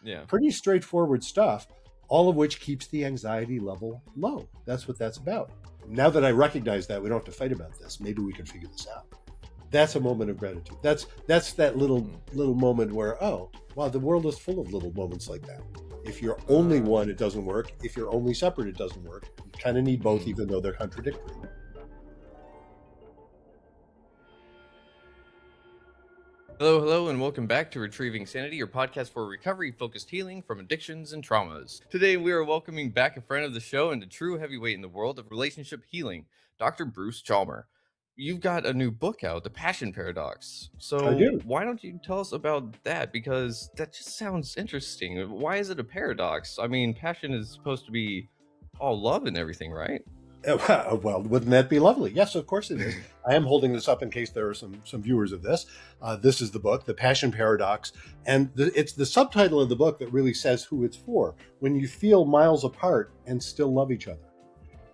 Yeah. Pretty straightforward stuff, all of which keeps the anxiety level low. That's what that's about. Now that I recognize that, we don't have to fight about this. Maybe we can figure this out. That's a moment of gratitude. That's that little moment where, oh, wow, the world is full of little moments like that. If you're only one, it doesn't work. If you're only separate, it doesn't work. You kind of need both, even though they're contradictory. Hello, and welcome back to Retrieving Sanity, your podcast for recovery-focused healing from addictions and traumas. Today, we are welcoming back a friend of the show and a true heavyweight in the world of relationship healing, Dr. Bruce Chalmer. You've got a new book out, The Passion Paradox. So I do. Why don't you tell us about that? Because that just sounds interesting. Why is it a paradox? I mean, passion is supposed to be all love and everything, right? Well, wouldn't that be lovely? Yes, of course it is. I am holding this up in case there are some viewers of this. This is the book, The Passion Paradox. And it's the subtitle of the book that really says who it's for. When you feel miles apart and still love each other.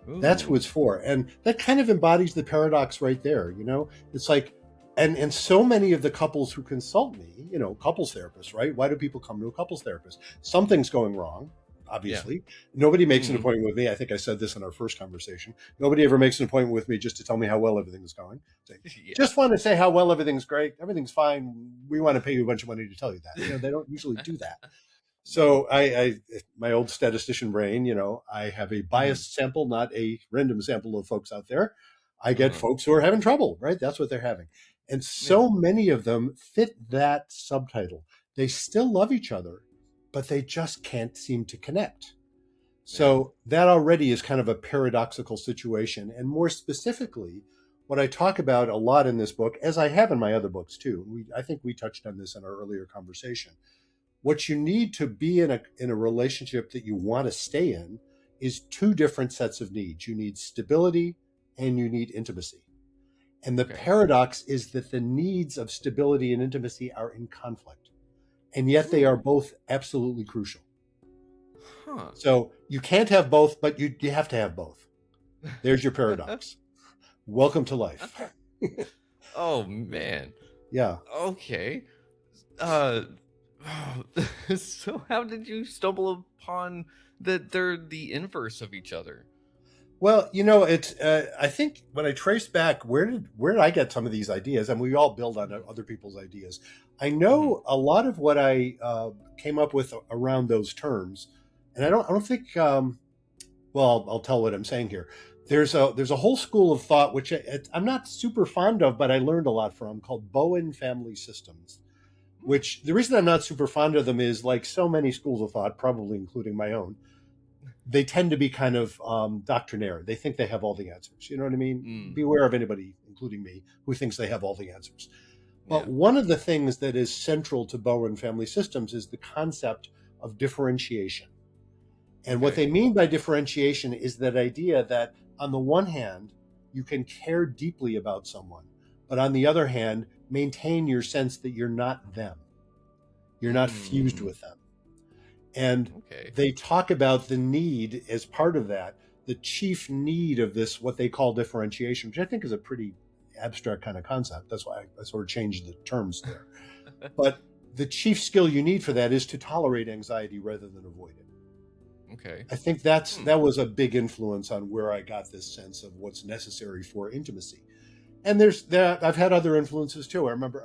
Ooh. That's who it's for. And that kind of embodies the paradox right there. You know, it's like, and so many of the couples who consult me, you know, couples therapists, right? Why do people come to a couples therapist? Something's going wrong. Obviously, nobody makes an appointment with me. I think I said this in our first conversation. Nobody ever makes an appointment with me just to tell me how well everything's going. Just want to say how well everything's great. Everything's fine. We want to pay you a bunch of money to tell you that. You know, they don't usually do that. So I my old statistician brain, you know, I have a biased sample, not a random sample of folks out there. I get folks who are having trouble, right? That's what they're having. And so many of them fit that subtitle. They still love each other, but they just can't seem to connect. So that already is kind of a paradoxical situation. And more specifically, what I talk about a lot in this book, as I have in my other books too, I think we touched on this in our earlier conversation. What you need to be in a relationship that you want to stay in is two different sets of needs. You need stability and you need intimacy. And the paradox is that the needs of stability and intimacy are in conflict. And yet they are both absolutely crucial. So you can't have both, but you have to have both. There's your paradox. Welcome to life. Oh, man. Yeah. Okay. So how did you stumble upon that they're the inverse of each other? Well, you know, it's. I think when I trace back, where did I get some of these ideas? And we all build on other people's ideas. I know a lot of what I came up with around those terms, and I don't think. Well, I'll tell what I'm saying here. There's a whole school of thought which I'm not super fond of, but I learned a lot from, called Bowen family systems. Which the reason I'm not super fond of them is, like so many schools of thought, probably including my own, they tend to be kind of doctrinaire. They think they have all the answers. You know what I mean? Beware of anybody, including me, who thinks they have all the answers. But one of the things that is central to Bowen family systems is the concept of differentiation. And what they mean by differentiation is that idea that, on the one hand, you can care deeply about someone, but on the other hand, maintain your sense that you're not them. You're not fused with them. And they talk about the need as part of that, the chief need of this, what they call differentiation, which I think is a pretty abstract kind of concept. That's why I sort of changed the terms there. But the chief skill you need for that is to tolerate anxiety rather than avoid it. Okay. I think that was a big influence on where I got this sense of what's necessary for intimacy. And I've had other influences too. I remember,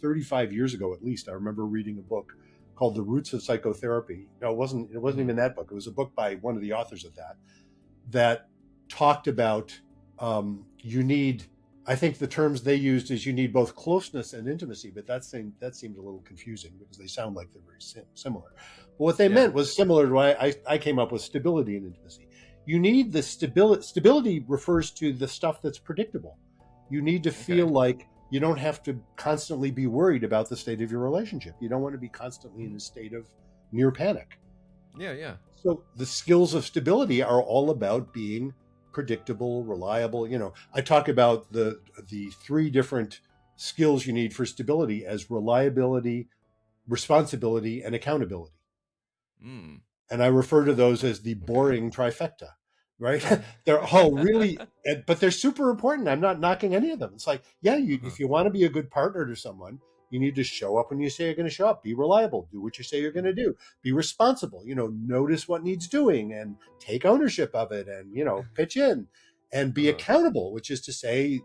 35 years ago at least, I remember reading a book called The Roots of Psychotherapy. No, it wasn't even that book. It was a book by one of the authors of that talked about you need, I think the terms they used is you need both closeness and intimacy, but that seemed a little confusing because they sound like they're very similar. But what they meant was similar to why I came up with stability and intimacy. You need the stability. Stability refers to the stuff that's predictable. You need to feel like you don't have to constantly be worried about the state of your relationship. You don't want to be constantly in a state of near panic. Yeah. So the skills of stability are all about being predictable, reliable. You know, I talk about the three different skills you need for stability as reliability, responsibility, and accountability. And I refer to those as the boring trifecta, right? They're all really, but they're super important. I'm not knocking any of them. It's like, if you want to be a good partner to someone, You need to show up when you say you're going to show up. Be reliable. Do what you say you're going to do. Be responsible. Notice what needs doing and take ownership of it, and pitch in and be Uh-huh. accountable, which is to say,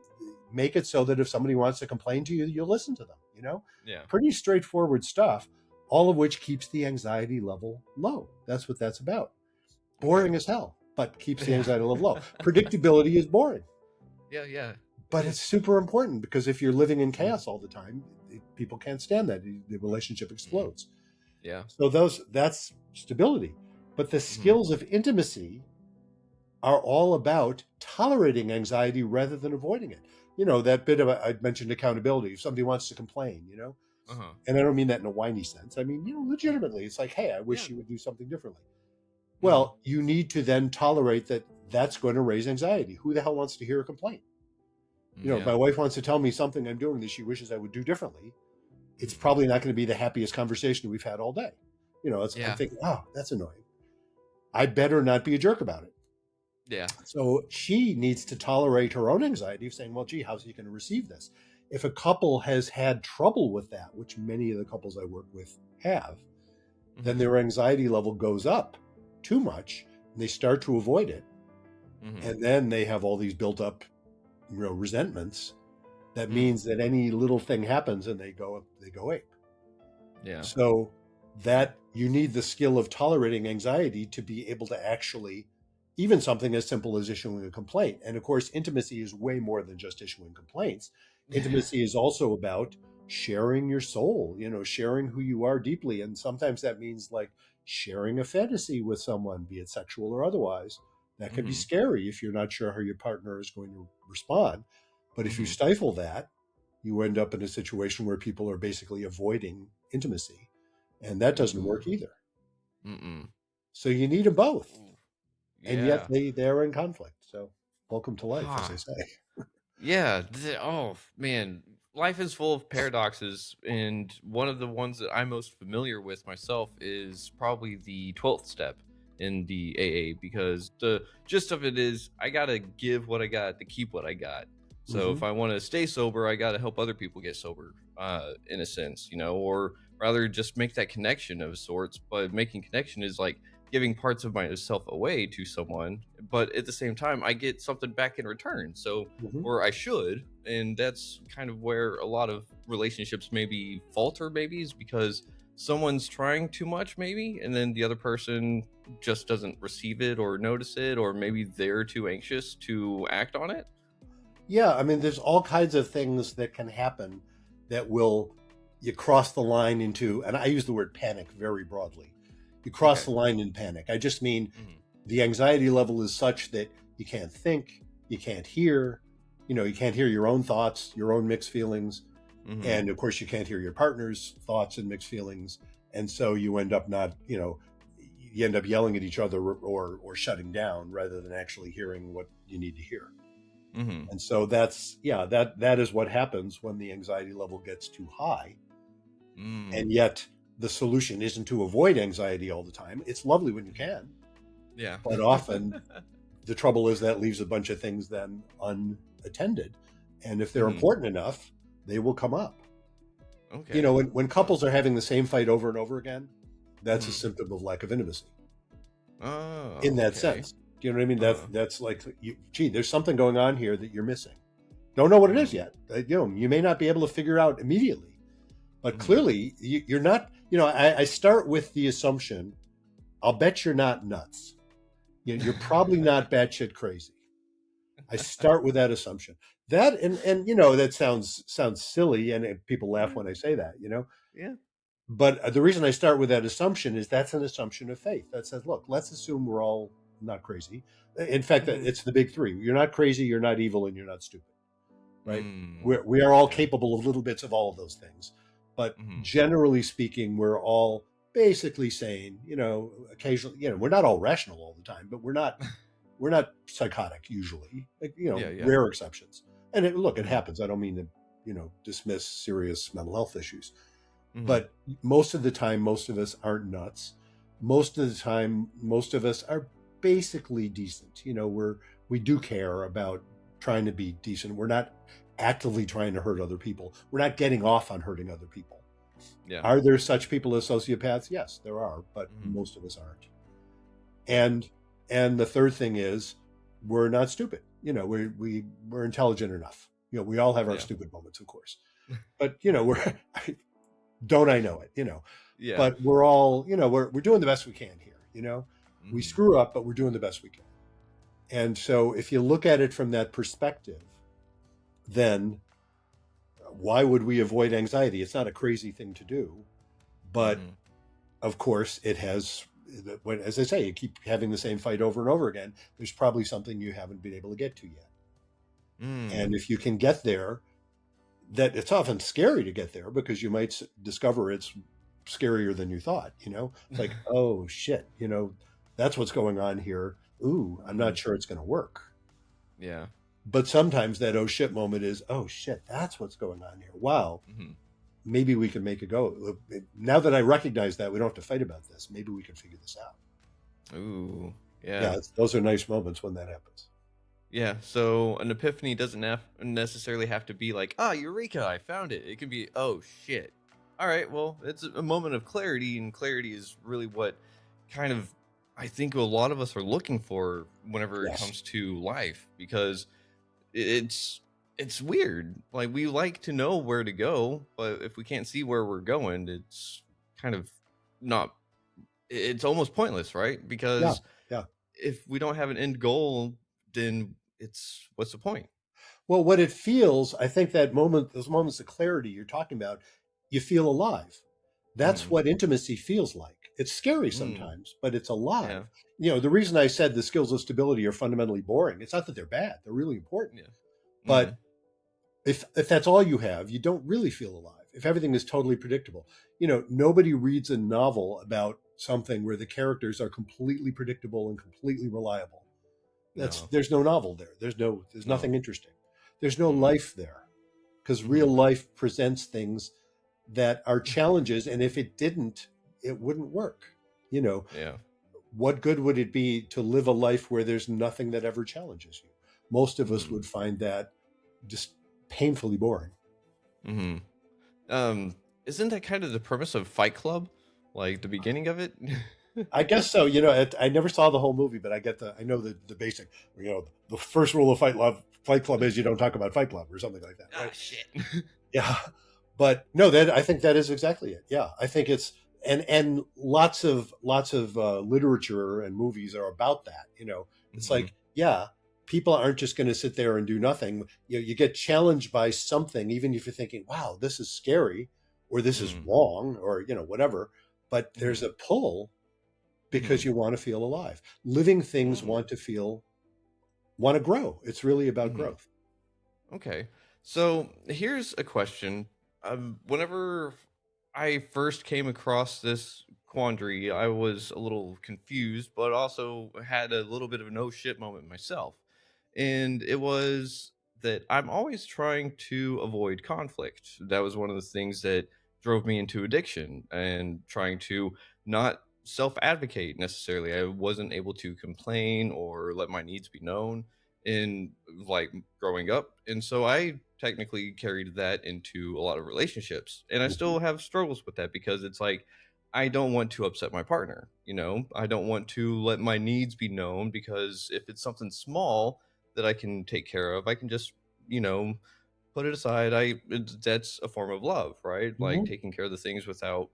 make it so that if somebody wants to complain to you, you'll listen to them. Yeah. Pretty straightforward stuff, all of which keeps the anxiety level low. That's what that's about. Boring Okay. as hell, but keeps the Yeah. anxiety level low. Predictability is boring, Yeah, yeah. It but it's is. super important, because if you're living in chaos all the time, people can't stand that. The relationship Mhm. explodes. Yeah. So that's stability. But the Mhm. skills of intimacy are all about tolerating anxiety rather than avoiding it. That bit of, I mentioned accountability. If somebody wants to complain, Uh-huh. and I don't mean that in a whiny sense. I mean, legitimately, it's like, hey, I Yeah. wish you would do something differently. Mhm. Well, you need to then tolerate that that's going to raise anxiety. Who the hell wants to hear a complaint? If Yeah. my wife wants to tell me something I'm doing that she wishes I would do differently, it's Mhm. probably not going to be the happiest conversation we've had all day. I'm Yeah. thinking, oh, that's annoying. I better not be a jerk about it. Yeah. So she needs to tolerate her own anxiety of saying, well, gee, how's he going to receive this? If a couple has had trouble with that, which many of the couples I work with have, then Mhm. their anxiety level goes up too much and they start to avoid it. Mhm. And then they have all these built up, resentments. That Mm. means that any little thing happens and they go ape. Yeah. So that you need the skill of tolerating anxiety to be able to actually, even something as simple as issuing a complaint. And of course, intimacy is way more than just issuing complaints. Intimacy is also about sharing your soul, sharing who you are deeply. And sometimes that means like sharing a fantasy with someone, be it sexual or otherwise. That can be Mhm. scary if you're not sure how your partner is going to respond. But if you Mhm. stifle that, you end up in a situation where people are basically avoiding intimacy, and that doesn't work Ooh. either. Mm-mm. So you need them both, Ooh. and yet Yeah. they're in conflict. So welcome to life, as Huh. they say. Yeah. Oh man, life is full of paradoxes, and one of the ones that I'm most familiar with myself is probably the 12th step in the AA, because the gist of it is I gotta give what I got to keep what I got. So Hmm. if I want to stay sober, I gotta help other people get sober, in a sense, or rather just make that connection of sorts. But making connection is like giving parts of myself away to someone, but at the same time, I get something back in return. So, Hmm. or I should, and that's kind of where a lot of relationships maybe falter, maybe is because someone's trying too much, maybe, and then the other person just doesn't receive it or notice it, or maybe they're too anxious to act on it. Yeah, I mean, there's all kinds of things that can happen that will, you cross the line into, and I use the word panic very broadly. You cross Okay. the line in panic. I just mean Hmm. the anxiety level is such that you can't think, you can't hear, you can't hear your own thoughts, your own mixed feelings. Hmm. And of course, you can't hear your partner's thoughts and mixed feelings. And so you end up not, you end up yelling at each other, or shutting down rather than actually hearing what you need to hear. Hmm. And so that is what happens when the anxiety level gets too high. Mm. And yet the solution isn't to avoid anxiety all the time. It's lovely when you can, Yeah. but often the trouble is that leaves a bunch of things then unattended. And if they're Hmm. important enough, they will come up. Okay. When Huh. couples are having the same fight over and over again, that's a Hmm. symptom of lack of intimacy in Oh, that okay. sense. Do you know what I mean? That's Uh-huh. that's like, gee, there's something going on here that you're missing. Don't know what it is Hmm. yet. You may not be able to figure out immediately, but Hmm. clearly you're not. I start with the assumption. I'll bet you're not nuts. You're probably not batshit crazy. I start with that assumption. That, and that sounds silly, and people laugh when I say that. Yeah. But the reason I start with that assumption is that's an assumption of faith that says, look, let's assume we're all not crazy. In fact, Hmm. it's the big three. You're not crazy, you're not evil, and you're not stupid, right? Mm. We are all Okay. capable of little bits of all of those things. But Mhm. generally speaking, we're all basically sane. Occasionally, we're not all rational all the time, but we're not psychotic usually. Like, Yeah, yeah. rare exceptions. And look, it Mhm. happens. I don't mean to, dismiss serious mental health issues, Mhm. but most of the time, most of us aren't nuts. Most of the time, most of us are basically decent. We do care about trying to be decent. We're not actively trying to hurt other people. We're not getting off on hurting other people. Yeah. Are there such people as sociopaths? Yes, there are, but Mhm. most of us aren't. And the third thing is we're not stupid. We're intelligent enough. We all have our Yeah. stupid moments, of course. But we're don't I know it, Yeah. but we're all, we're doing the best we can here, we Mhm. screw up, but we're doing the best we can. And so if you look at it from that perspective, then why would we avoid anxiety? It's not a crazy thing to do, but Mhm. of course it has, as I say, you keep having the same fight over and over again, there's probably something you haven't been able to get to yet. Mm. And if you can get there, that it's often scary to get there because you might discover it's scarier than you thought. It's like, oh shit, that's what's going on here. Ooh, I'm Mhm. not sure it's going to work. Yeah. But sometimes that oh shit moment is, oh shit, that's what's going on here. Wow, Mhm. maybe we can make it go. Now that I recognize that, we don't have to fight about this. Maybe we can figure this out. Ooh. Yeah, Yeah. those are nice moments when that happens. Yeah, so an epiphany doesn't necessarily have to be like, "Ah, eureka, I found it." It can be, "Oh shit." All right, well, it's a moment of clarity, and clarity is really what kind of I think a lot of us are looking for whenever it Yes. comes to life because it's it's weird. Like we like to know where to go, but if we can't see where we're going, it's kind of not it's almost pointless, right? Yeah. Because Yeah. if we don't have an end goal, then it's what's the point? Well, what it feels, I think that moment, those moments of clarity you're talking about, you feel alive. That's Mhm. what intimacy feels like. It's scary Mm, sometimes, but it's yeah, alive. The reason I said the skills of stability are fundamentally boring, it's not that they're bad, they're really important. yeah. But Mhm. if that's all you have, you don't really feel alive. If everything is totally predictable, nobody reads a novel about something where the characters are completely predictable and completely reliable. No, There's no novel there. There's no. nothing interesting. There's no Mm, life there because real mhm. life presents things that are challenges, and if it didn't, it wouldn't work. You know, Yeah. what good would it be to live a life where there's nothing that ever challenges you? Most of us Mhm. would find that just painfully boring. Mhm. Um, isn't that kind of the premise of Fight Club? Like the beginning of it? I guess so. I never saw the whole movie, but I know the basic. The first rule of Fight Club is you don't talk about Fight Club or something like that, Ah, right? shit. Yeah, but no, that I think that is exactly it. Yeah, I think it's and lots of literature and movies are about that. It's Mhm. like, yeah, people aren't just going to sit there and do nothing. You get challenged by something, even if you're thinking, wow, this is scary, or this is Mhm. wrong, or whatever. But there's Mhm. a pull because Mhm. you want to feel alive. Living things Mm. want to grow. It's really about Mhm. growth. Okay. So here's a question. Whenever I first came across this quandary, I was a little confused, but also had a little bit of an oh shit moment myself. And it was that I'm always trying to avoid conflict. That was one of the things that drove me into addiction and trying to not self advocate necessarily. I wasn't able to complain or let my needs be known in like growing up. And so I technically carried that into a lot of relationships. And I Mhm. still have struggles with that because it's like I don't want to upset my partner, I don't want to let my needs be known because if it's something small that I can take care of, I can just, you know, put it aside. That's a form of love, right? Like Mhm. taking care of the things without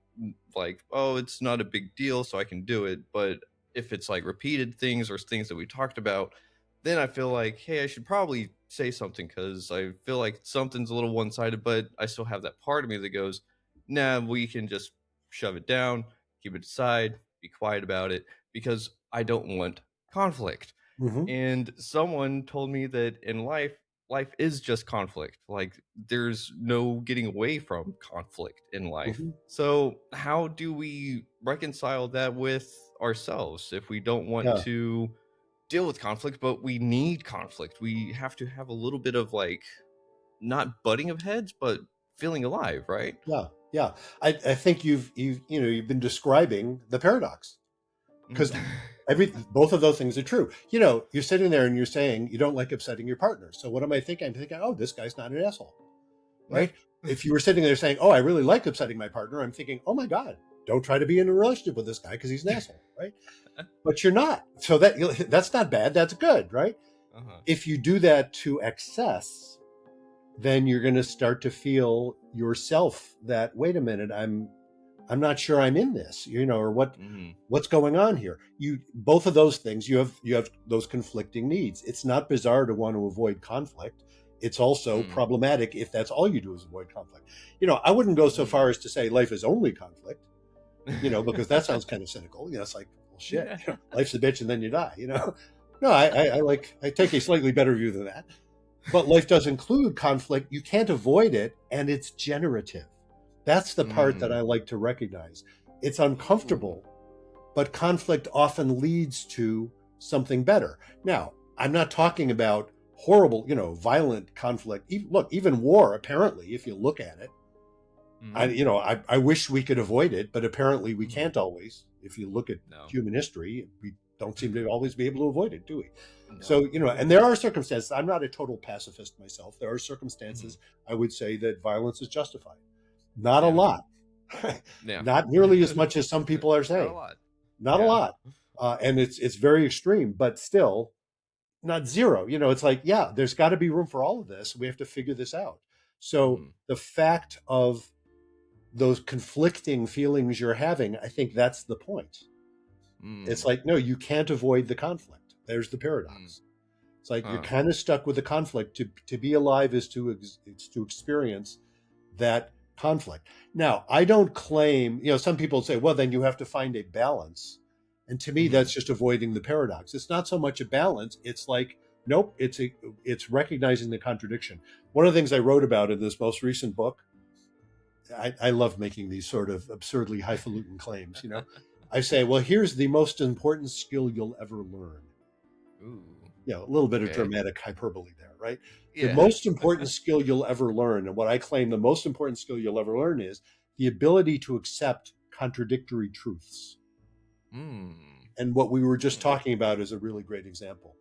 like, oh, it's not a big deal, so I can do it. But if it's like repeated things or things that we talked about, then I feel like, hey, I should probably say something because I feel like something's a little one sided, but I still have that part of me that goes, nah, we can just shove it down, keep it aside, be quiet about it because I don't want conflict. Mhm. And someone told me that in life is just conflict. Like there's no getting away from conflict in life. Mhm. So how do we reconcile that with ourselves if we don't want Yeah. to deal with conflict but we need conflict? We have to have a little bit of like not butting of heads but feeling alive, right? Yeah, yeah. I think you've been describing the paradox Mm. because Both of those things are true. You know, you're sitting there and you're saying you don't like upsetting your partner. So what am I thinking? I'm thinking, oh, this guy's not an asshole, Yeah. right? If you were sitting there saying, oh, I really like upsetting my partner, I'm thinking, oh my God, don't try to be in a relationship with this guy because he's an asshole, right? But you're not. So that's not bad. That's good, right? Uh-huh. If you do that to excess, then you're going to start to feel yourself that, wait a minute, I'm not sure I'm in this, you know, or what's going on here. Both of those things, you have those conflicting needs. It's not bizarre to want to avoid conflict. It's also problematic if that's all you do is avoid conflict. You know, I wouldn't go so far as to say life is only conflict, you know, because that sounds kind of cynical. You know, it's like, well, shit, Yeah. you know, life's a bitch and then you die, you know. No, I take a slightly better view than that. But life does include conflict. You can't avoid it, and it's generative. That's the part that I like to recognize. It's uncomfortable, but conflict often leads to something better. Now, I'm not talking about horrible, you know, violent conflict. Even war, apparently, if you look at it, I wish we could avoid it, but apparently we can't always. If you look at human history, we don't seem to always be able to avoid it, do we? No. So, you know, and there are circumstances. I'm not a total pacifist myself. There are circumstances I would say that violence is justified. Not a lot. Not nearly as much as some people are saying. Not a lot. And it's very extreme, but still not zero. You know, it's like, yeah, there's got to be room for all of this. We have to figure this out. So the fact of those conflicting feelings you're having, I think that's the point. It's like, no, you can't avoid the conflict. There's the paradox. It's like you're kind of stuck with the conflict. To be alive is to experience that conflict. Now, I don't claim, you know, some people say, well, then you have to find a balance. And to me, that's just avoiding the paradox. It's not so much a balance. It's like, nope, it's recognizing the contradiction. One of the things I wrote about in this most recent book, I love making these sort of absurdly highfalutin claims, you know. I say, well, here's the most important skill you'll ever learn. Ooh. You know, a little bit of dramatic hyperbole there, right? Yeah. The most important skill you'll ever learn, and what I claim the most important skill you'll ever learn is the ability to accept contradictory truths. And what we were just talking about is a really great example.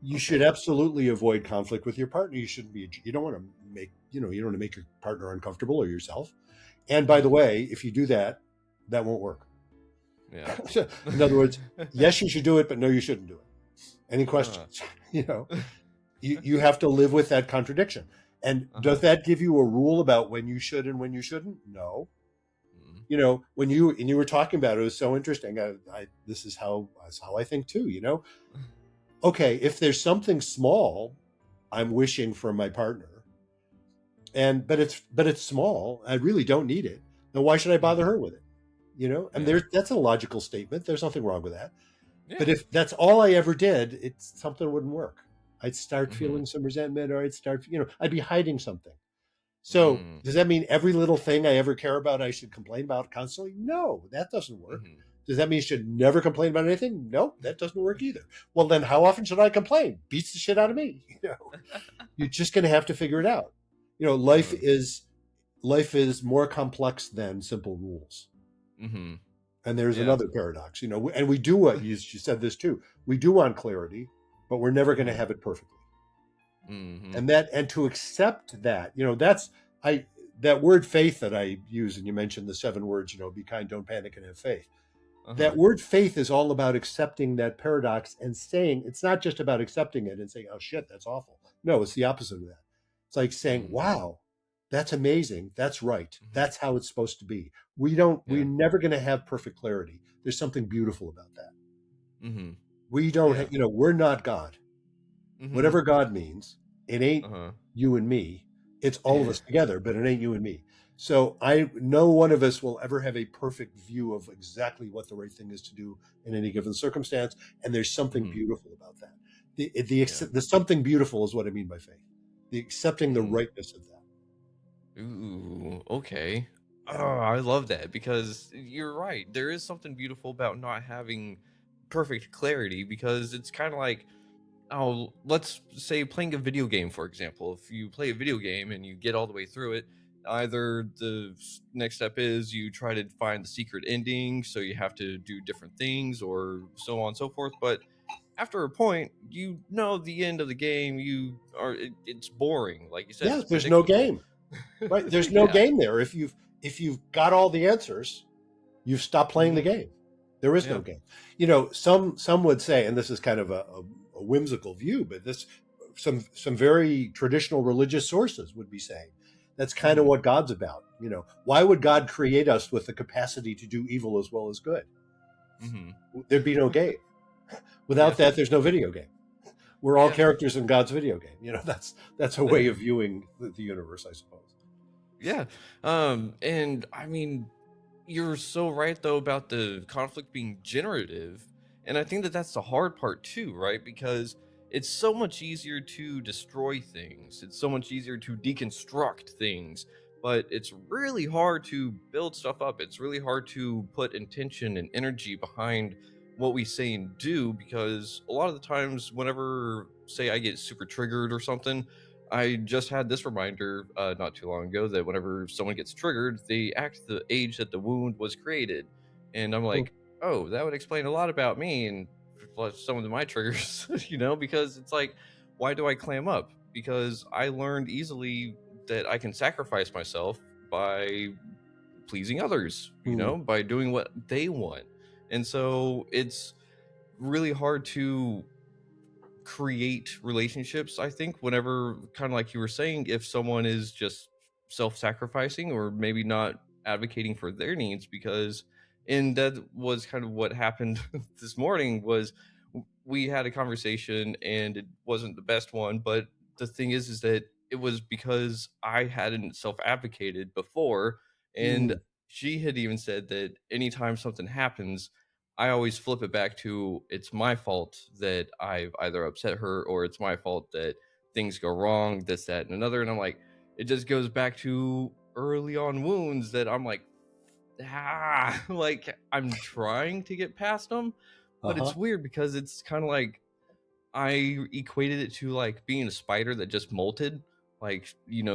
You should absolutely avoid conflict with your partner. You don't want to make, you don't want to make your partner uncomfortable or yourself. And by the way, if you do that, that won't work. Yeah. In other words, yes, you should do it, but no, you shouldn't do it. Any questions? You know, you have to live with that contradiction. And does that give you a rule about when you should and when you shouldn't? No. You know, when you were talking about it, it was so interesting. This is how I think too, you know. Okay, if there's something small I'm wishing for my partner, but it's small, I really don't need it, then why should I bother her with it? You know, and that's a logical statement. There's nothing wrong with that. Yeah. But if that's all I ever did, something wouldn't work. I'd start feeling some resentment, or I'd be hiding something. So does that mean every little thing I ever care about I should complain about constantly? No, that doesn't work. Does that mean you should never complain about anything? No, that doesn't work either. Well, then how often should I complain? Beats the shit out of me. You know, you're just going to have to figure it out. You know, life is more complex than simple rules. And there's another paradox, you know, and we do what you said this too. We do want clarity, but we're never going to have it perfectly. And to accept that, you know, that word faith that I use, and you mentioned the 7 words, you know, be kind, don't panic, and have faith. That word faith is all about accepting that paradox and saying, it's not just about accepting it and saying, oh shit, that's awful. No, it's the opposite of that. It's like saying, wow, that's amazing. That's right. That's how it's supposed to be. We're never going to have perfect clarity. There's something beautiful about that. We don't, you know, we're not God. Whatever God means, it ain't you and me. It's all of us together, but it ain't you and me. So no one of us will ever have a perfect view of exactly what the right thing is to do in any given circumstance. And there's something beautiful about that. The something beautiful is what I mean by faith. The accepting the rightness of that. Ooh, okay. Oh, I love that, because you're right. There is something beautiful about not having perfect clarity, because it's kind of like, let's say playing a video game, for example. If you play a video game and you get all the way through it, either the next step is you try to find the secret ending, so you have to do different things, or so on and so forth. But after a point, you know the end of the game. It's boring. Like you said, Yeah, it's there's no predictable. game, right? There's no Yeah. game there. If you've got all the answers, you've stopped playing the Hmm. game. There is no Yeah. game. Some would say, and this is kind of a whimsical view, but this some very traditional religious sources would be saying that's kind of Hmm. what God's about. Why would God create us with the capacity to do evil as well as good? Hmm. There'd be no game. Yeah. Without that, there's no video game. We're all Yeah. characters in God's video game. That's a way of viewing the universe, I suppose. Yeah. And I mean, you're so right though about the conflict being generative, and I think that that's the hard part too, right? Because it's so much easier to destroy things. It's so much easier to deconstruct things, but it's really hard to build stuff up. It's really hard to put intention and energy behind what we say and do, because a lot of the times whenever say I get super triggered or something, I just had this reminder not too long ago that whenever someone gets triggered, they act the age that the wound was created. And I'm Hmm. like, oh, that would explain a lot about me and plus some of my triggers, because it's like, why do I clam up? Because I learned easily that I can sacrifice myself by pleasing others, Hmm. by doing what they want. And so it's really hard to create relationships, I think, whenever, kind of like you were saying, if someone is just self-sacrificing or maybe not advocating for their needs. Because and that was kind of what happened this morning. Was we had a conversation and it wasn't the best one, but the thing is that it was because I hadn't self-advocated before. And Hmm. she had even said that anytime something happens, I always flip it back to it's my fault that I've either upset her, or it's my fault that things go wrong, this, that, and another. And I'm like, it just goes back to early on wounds that I'm like, like I'm trying to get past them, but Uh-huh. it's weird because it's kind of like I equated it to like being a spider that just molted, like,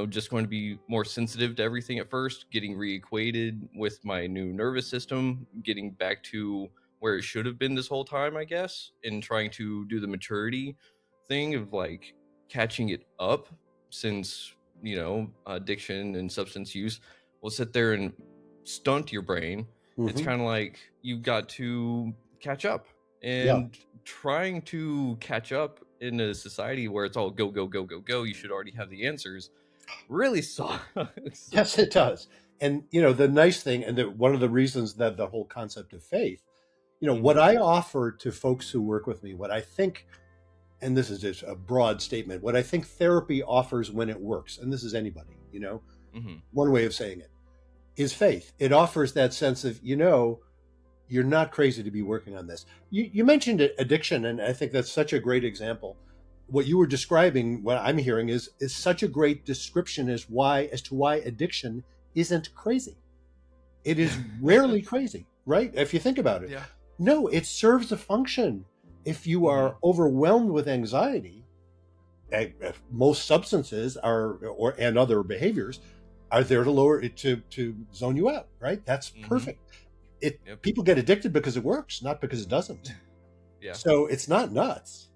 just going to be more sensitive to everything at first, getting reacquainted with my new nervous system, getting back to where it should have been this whole time, I guess, and trying to do the maturity thing of like catching it up, since, addiction and substance use will sit there and stunt your brain. It's Hmm. kind of like you've got to catch up, Yeah. and trying to catch up in a society where it's all go go go go go, you should already have the answers, really sucks. Yes, it does. And the nice thing, and one of the reasons that the whole concept of faith, what Hmm. I offer to folks who work with me, what I think, and this is just a broad statement, what I think therapy offers when it works, and this is anybody, Hmm. one way of saying it is faith. It offers that sense of, you're not crazy to be working on this. You mentioned addiction, and I think that's such a great example. What you were describing, what I'm hearing is such a great description as to why addiction isn't crazy. It is rarely crazy, right? If you think about it. Yeah. No, it serves a function. If you Hmm. are overwhelmed with anxiety, most substances and other behaviors are there to lower it, to zone you out, right? That's Hmm. perfect. It Yep. People get addicted because it works, not because it doesn't. Yeah. So it's not nuts.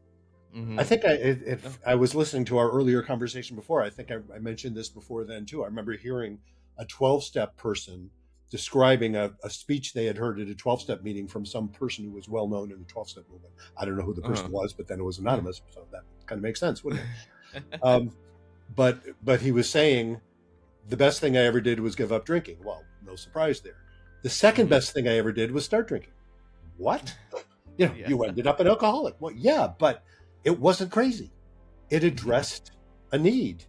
I Hmm. think No. if I was listening to our earlier conversation before, I think I mentioned this before then too. I remember hearing a 12-step person describing a speech they had heard at a 12-step meeting from some person who was well known in the 12-step movement. I don't know who the person Uh-huh. was, but then it was anonymous, so that kind of makes sense, wouldn't it? Um, but he was saying the best thing I ever did was give up drinking. Well, no surprise there. The second Hmm. best thing I ever did was start drinking. What? Yeah. You ended up an alcoholic. Well, yeah, but it wasn't crazy. It addressed a need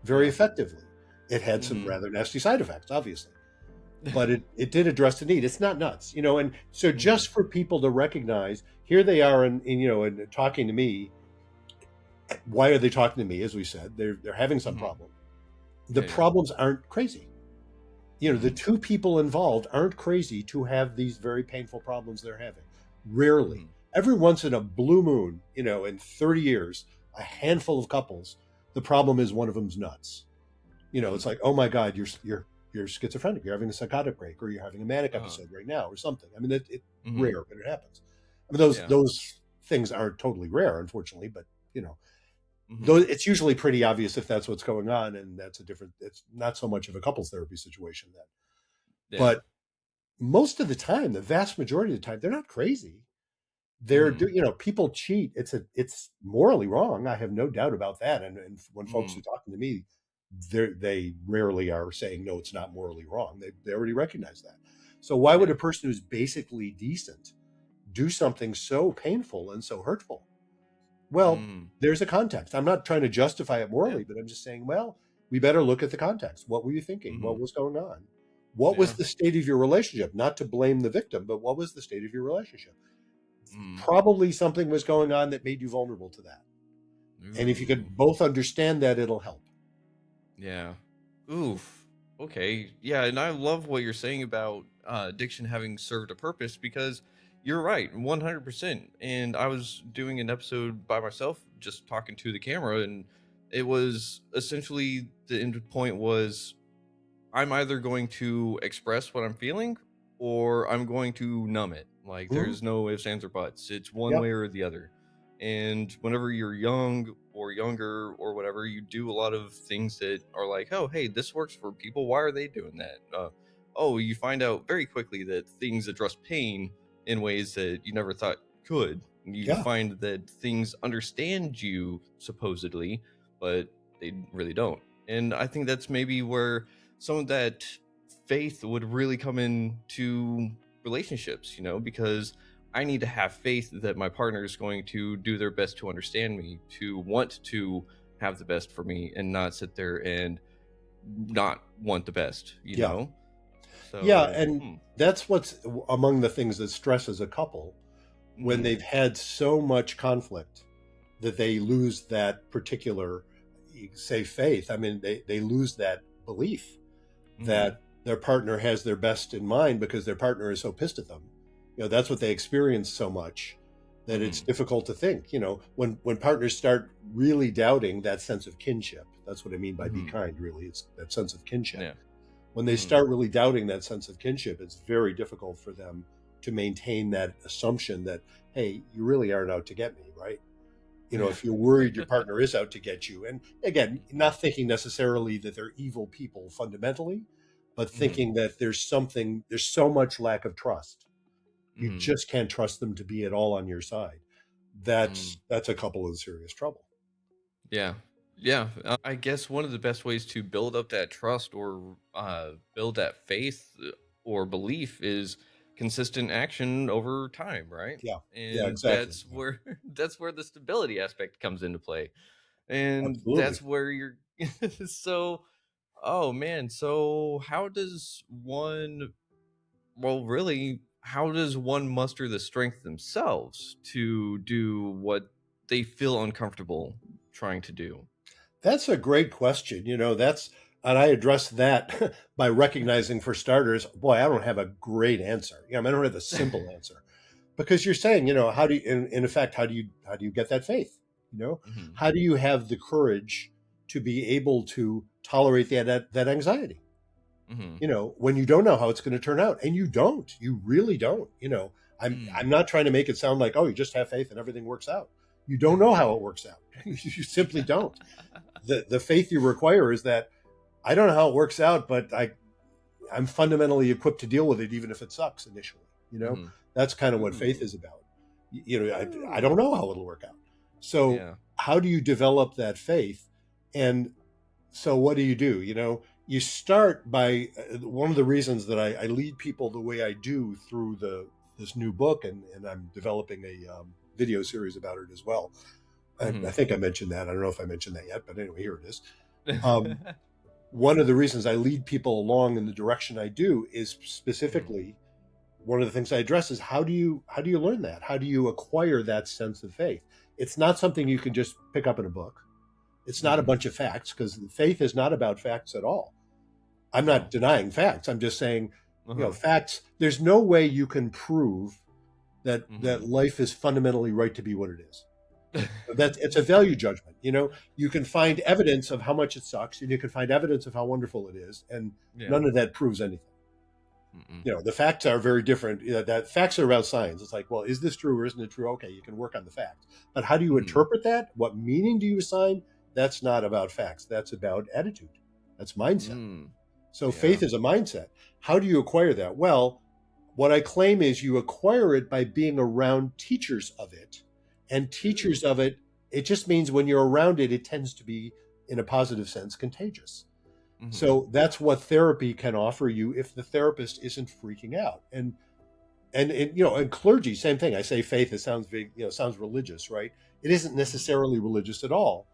very Yeah. effectively. It had some Hmm. rather nasty side effects, obviously, but it did address the need. It's not nuts, and so Hmm. just for people to recognize, here they are, and talking to me. Why are they talking to me? As we said, they're having some Hmm. problem. The Yeah. Yeah. problems aren't crazy. The Hmm. two people involved aren't crazy to have these very painful problems they're having. Rarely. Hmm. Every once in a blue moon, in 30 years, a handful of couples, the problem is one of them's nuts. It's like, oh my God, you're schizophrenic. You're having a psychotic break, or you're having a manic Uh, episode right now, or something. I mean, it's mhm. rare, but it happens. I mean, those Yeah. those things aren't totally rare, unfortunately, but though Mhm. it's usually pretty obvious if that's what's going on, and that's a different. It's not so much of a couples therapy situation then, Yeah. but most of the time, the vast majority of the time, they're not crazy. Mhm. People cheat. It's morally wrong. I have no doubt about that. And when folks Mhm. are talking to me, they rarely are saying no, it's not morally wrong. They already recognize that. So why would Yeah. a person who's basically decent do something so painful and so hurtful? Well, Mm. there's a context. I'm not trying to justify it Yeah. morally, but I'm just saying, well, we better look at the context. What were you thinking? What Mhm. was going on? What was Yeah. the state of your relationship? Not to blame the victim, but what was the state of your relationship? Mhm. Probably something was going on that made you vulnerable to that. And if you Ooh. could both understand that, it'll help. Yeah. Oof. Okay. Yeah, and I love what you're saying about addiction having served a purpose because you're right, 100%. And I was doing an episode by myself, just talking to the camera, and it was essentially the end point was I'm either going to express what I'm feeling or I'm going to numb it. Like Mhm. there's no ifs, ands, or buts. It's one Yep. way or the other. And whenever you're young or younger or whatever, you do a lot of things that are like, oh, hey, this works for people. Why are they doing that? Oh, you find out very quickly that things address pain in ways that you never thought could. You Yeah. find that things understand you supposedly, but they really don't. And I think that's maybe where some of that faith would really come into relationships, because I need to have faith that my partner is going to do their best to understand me, to want to have the best for me and not sit there and not want the best. Yeah. Yeah. So, And that's what's among the things that stresses a couple when mhm, they've had so much conflict that they lose that particular, say, faith. I mean, they lose that belief mhm, that their partner has their best in mind because their partner is so pissed at them. That's what they experience so much that it's mhm, difficult to think. When partners start really doubting that sense of kinship, that's what I mean by be mhm, kind, really. It's that sense of kinship. yeah, When they mhm, start really doubting that sense of kinship, it's very difficult for them to maintain that assumption that, hey, you really aren't out to get me, right? yeah, If you're worried your partner is out to get you, and again, not thinking necessarily that they're evil people fundamentally, but mhm, thinking that there's so much lack of trust. You mhm, just can't trust them to be at all on your side. mhm. That's a couple of serious trouble. Yeah. Yeah. I guess one of the best ways to build up that trust or build that faith or belief is consistent action over time, right? Yeah. Yeah, And exactly. that's Yeah, where that's where the stability aspect comes into play. And absolutely. that's where you're so oh man, so how does one well really how does one muster the strength themselves to do what they feel uncomfortable trying to do? That's a great question. And I address that by recognizing, for starters, boy, I don't have a great answer. I don't have a simple answer, because you're saying, how do you, in effect, how do you get that faith? Mhm, How do you have the courage to be able to tolerate that anxiety? mhm, When you don't know how it's going to turn out, and you really don't. I'm mm. not trying to make it sound like, oh, you just have faith and everything works out. You don't know how it works out. You simply don't. The faith you require is that I don't know how it works out, but I'm fundamentally equipped to deal with it, even if it sucks initially. Mhm. That's kind of what faith Ooh. is about. I don't Ooh. know how it'll work out. So Yeah. how do you develop that faith? And so what do? You start by one of the reasons that I lead people the way I do through this new book, and I'm developing a video series about it as well. And I Mhm. think I mentioned that. I don't know if I mentioned that yet, but anyway, here it is. Um, One of the reasons I lead people along in the direction I do is Mhm, specifically one of the things I address is how do you learn that? How do you acquire that sense of faith? It's not something you can just pick up in a book. It's not a mhm. bunch of facts, because faith is not about facts at all. I'm not No. denying facts. I'm just saying, Uh-huh. facts. There's no way you can prove that Mhm. life is fundamentally right to be what it is. It's a value judgment. You can find evidence of how much it sucks, and you can find evidence of how wonderful it is, and Yeah. none of that proves anything. Mm-mm. The facts are very different. That facts are about science. It's like, well, is this true or isn't it true? Okay, you can work on the facts, but how do you Mm-hmm. interpret that? What meaning do you assign? That's not about facts. That's about attitude. That's mindset. Mm. So Yeah. faith is a mindset. How do you acquire that? Well, what I claim is you acquire it by being around teachers of it. And teachers Ooh. of it, it just means when you're around it, it tends to be, in a positive sense, contagious. Mm-hmm. So that's what therapy can offer you if the therapist isn't freaking out. And clergy, same thing. I say faith, it sounds big, sounds religious, right? It isn't Mm-hmm. necessarily religious at all.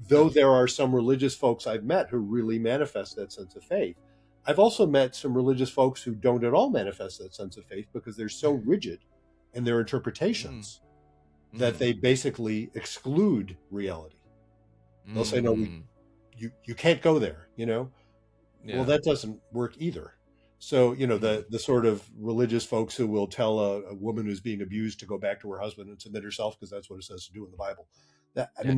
Though No. there are some religious folks I've met who really manifest that sense of faith. I've also met some religious folks who don't at all manifest that sense of faith because they're so rigid in their interpretations that Mm-hmm. they basically exclude reality. They'll say, no, Mm. you can't go there. Well, Yeah. that doesn't work either. So, Mm-hmm. the sort of religious folks who will tell a woman who's being abused to go back to her husband and submit herself because that's what it says to do in the Bible. That I Yeah. mean,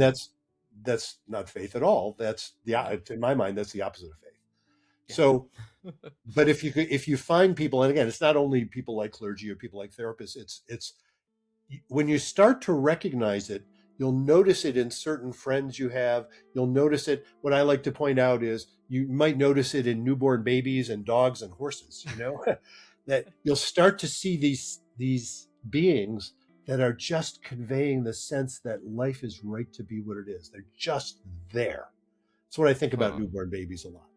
that's not faith at all. That's No. in my mind, that's the opposite of faith. Yeah. So, but if you find people, and again, it's not only people like clergy or people like therapists. It's when you start to recognize it, you'll notice it in certain friends you have. You'll notice it. What I like to point out is you might notice it in newborn babies and dogs and horses, that you'll start to see these beings that are just conveying the sense that life is right to be what it is. They're just there. That's what I think about Huh. newborn babies a lot.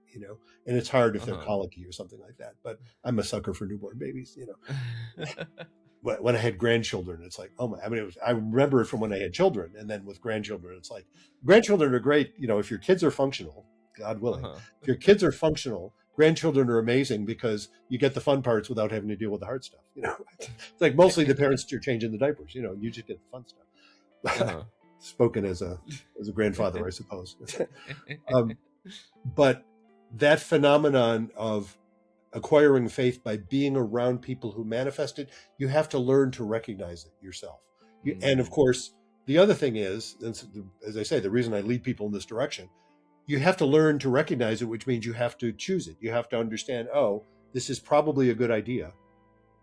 And it's hard if they're Uh-huh. colicky or something like that. But I'm a sucker for newborn babies. When I had grandchildren, it's like, oh my, I mean, I remember it from when I had children. And then with grandchildren, it's like, grandchildren are great. If your kids are functional, God willing, Uh-huh. if your kids are functional, grandchildren are amazing because you get the fun parts without having to deal with the hard stuff. It's like mostly the parents are changing the diapers, you just get the fun stuff. Uh-huh. Spoken as a grandfather, I suppose. um, but that phenomenon of acquiring faith by being around people who manifest it, you have to learn to recognize it yourself. And of Mm. course, the other thing is, as I say, the reason I lead people in this direction, you have to learn to recognize it, which means you have to choose it. You have to understand, oh, this is probably a good idea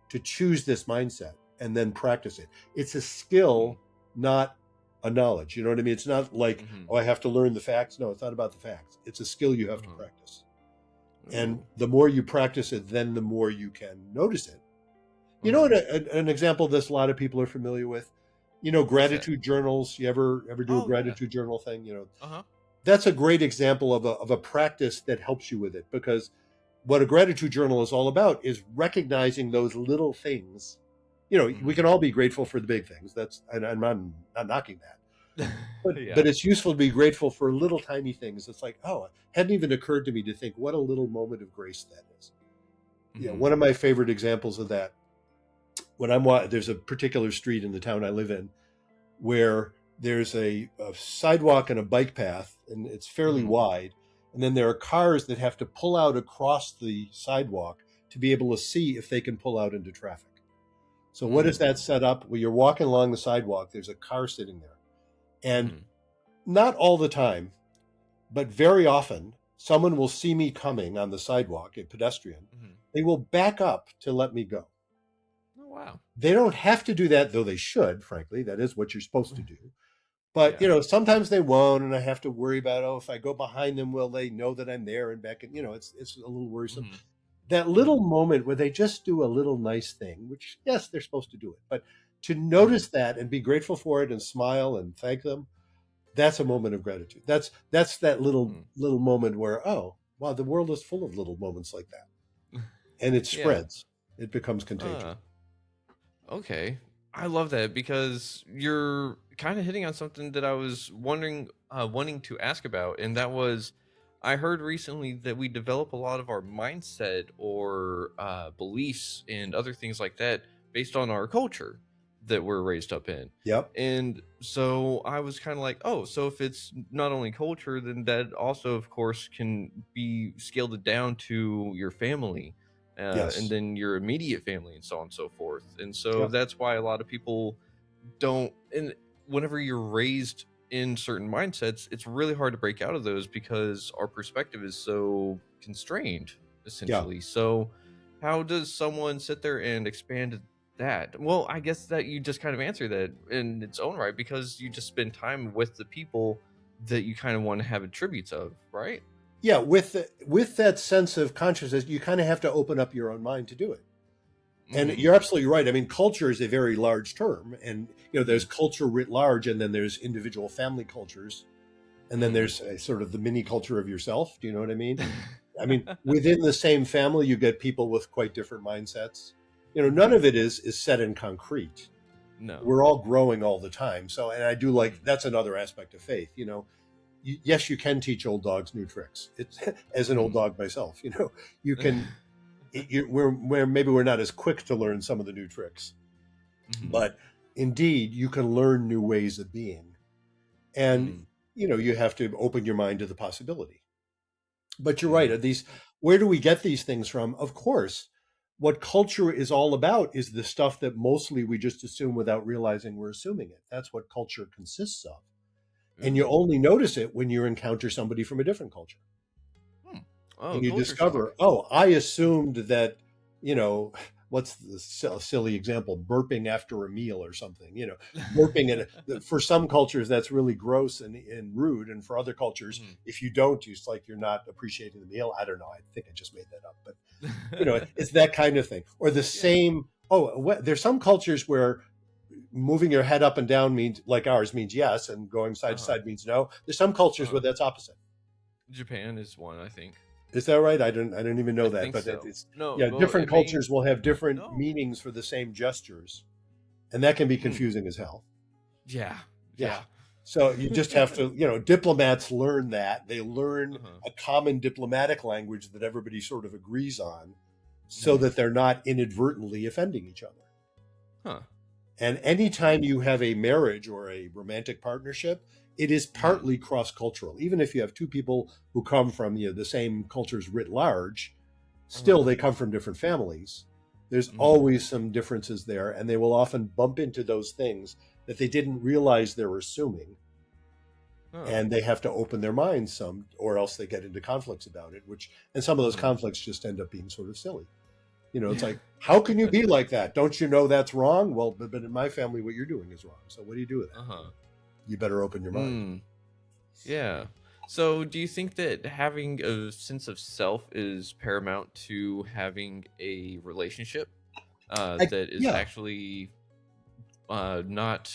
to choose this mindset and then practice it. It's a Mm. skill, not a knowledge. You know what I mean? It's not like, Mm-hmm. oh, I have to learn the facts. No, it's not about the facts. It's a skill you have to Uh-huh. practice. And Ooh. the more you practice it, then the more you can notice it. Uh-huh. An example of this a lot of people are familiar with, What's that? gratitude journals. You ever do a Oh yeah. gratitude journal thing? Uh-huh. That's a great example of a practice that helps you with it, because what a gratitude journal is all about is recognizing those little things. We Mm-hmm. can all be grateful for the big things. And I'm not knocking that. But Yeah. it's useful to be grateful for little tiny things. It's like, oh, it hadn't even occurred to me to think what a little moment of grace that is. Mm-hmm. One of my favorite examples of that, there's a particular street in the town I live in where there's a sidewalk and a bike path, and it's fairly Mm-hmm. wide. And then there are cars that have to pull out across the sidewalk to be able to see if they can pull out into traffic. So what is Mm. that set up? Well, you're walking along the sidewalk, there's a car sitting there. And Mm-hmm. not all the time, but very often, someone will see me coming on the sidewalk, a pedestrian. Mm-hmm. They will back up to let me go. Oh wow. They don't have to do that, though they should, frankly. That is what you're supposed to do. But, Yeah. Sometimes they won't, and I have to worry about, oh, if I go behind them, will they know that I'm there and back? And, it's a little worrisome. Mm-hmm. That Mm-hmm. little moment where they just do a little nice thing, which, yes, they're supposed to do it. But to Mm-hmm. notice that and be grateful for it and smile and thank them, that's a moment of gratitude. That's that little moment where, oh, wow, the world is full of little moments like that. And it Yeah. spreads. It becomes contagious. Uh, okay. I love that because you're kind of hitting on something that I was wanting to ask about, and that was, I heard recently that we develop a lot of our mindset or beliefs and other things like that based on our culture that we're raised up in. Yep. And so I was kind of like, oh, so if it's not only culture, then that also, of course, can be scaled down to your family, and Yes. then your immediate family, and so on and so forth. And so Yep. that's why a lot of people don't. And whenever you're raised in certain mindsets, it's really hard to break out of those because our perspective is so constrained, Yeah. essentially. So, how does someone sit there and expand that? Well, I guess that you just kind of answer that in its own right because you just spend time with the people that you kind of want to have attributes of, right? Yeah, with that sense of consciousness, you kind of have to open up your own mind to do it. And Mm-hmm. you're absolutely right. I mean, culture is a very large term, and Mm-hmm. there's culture writ large, and then there's individual family cultures, and then there's sort of the mini culture of yourself. Do you know what I mean? I mean, within the same family, you get people with quite different mindsets. None Mm-hmm. of it is set in concrete. No. We're all growing all the time. So, and I do like Mm-hmm. that's another aspect of faith. Yes, you can teach old dogs new tricks. It's as an old dog myself. You can. We're maybe we're not as quick to learn some of the new tricks, Mm-hmm. but indeed, you can learn new ways of being, and Mm. you have to open your mind to the possibility. But you're right. Mm. These Where do we get these things from? Of course, what culture is all about is the stuff that mostly we just assume without realizing we're assuming it. That's what culture consists of. And you Ooh. only notice it when you encounter somebody from a different culture. Hmm. Oh, And you culture shock. discover, oh, I assumed that, you know, what's the silly example? Burping after a meal or something, burping. And for some cultures, that's really gross and rude. And for other cultures, Mhm. if you don't, it's like you're not appreciating the meal. I don't know. I think I just made that up. But, it's that kind of thing. Or the Yeah. same, there's some cultures where moving your head up and down means, like ours, means yes, and going side to Uh-huh. side means no. There's some cultures where Uh-huh. that's opposite. Japan is one, I think. Is that right? I don't even I know that, think but so. it's No, yeah. well, Different it may cultures will have different no. meanings for the same gestures, and that can be Hmm. confusing as hell. Yeah. Yeah. Yeah. So you just have to, diplomats learn that they learn Uh-huh. a common diplomatic language that everybody sort of agrees on, so Mhm. that they're not inadvertently offending each other. Huh. And anytime you have a marriage or a romantic partnership, it is Mhm. partly cross cultural. Even if you have two people who come from the same cultures writ large, still Uh-huh. they come from different families. There's Mhm. always some differences there, and they will often bump into those things that they didn't realize they're assuming, Huh. and they have to open their minds some, or else they get into conflicts about it. And some of those Mhm. conflicts just end up being sort of silly. It's like, how can you be like that? Don't you know that's wrong? Well, but in my family, what you're doing is wrong. So what do you do with that? Uh-huh. You better open your mind. Mm. Yeah. So, do you think that having a sense of self is paramount to having a relationship that is Yeah, actually not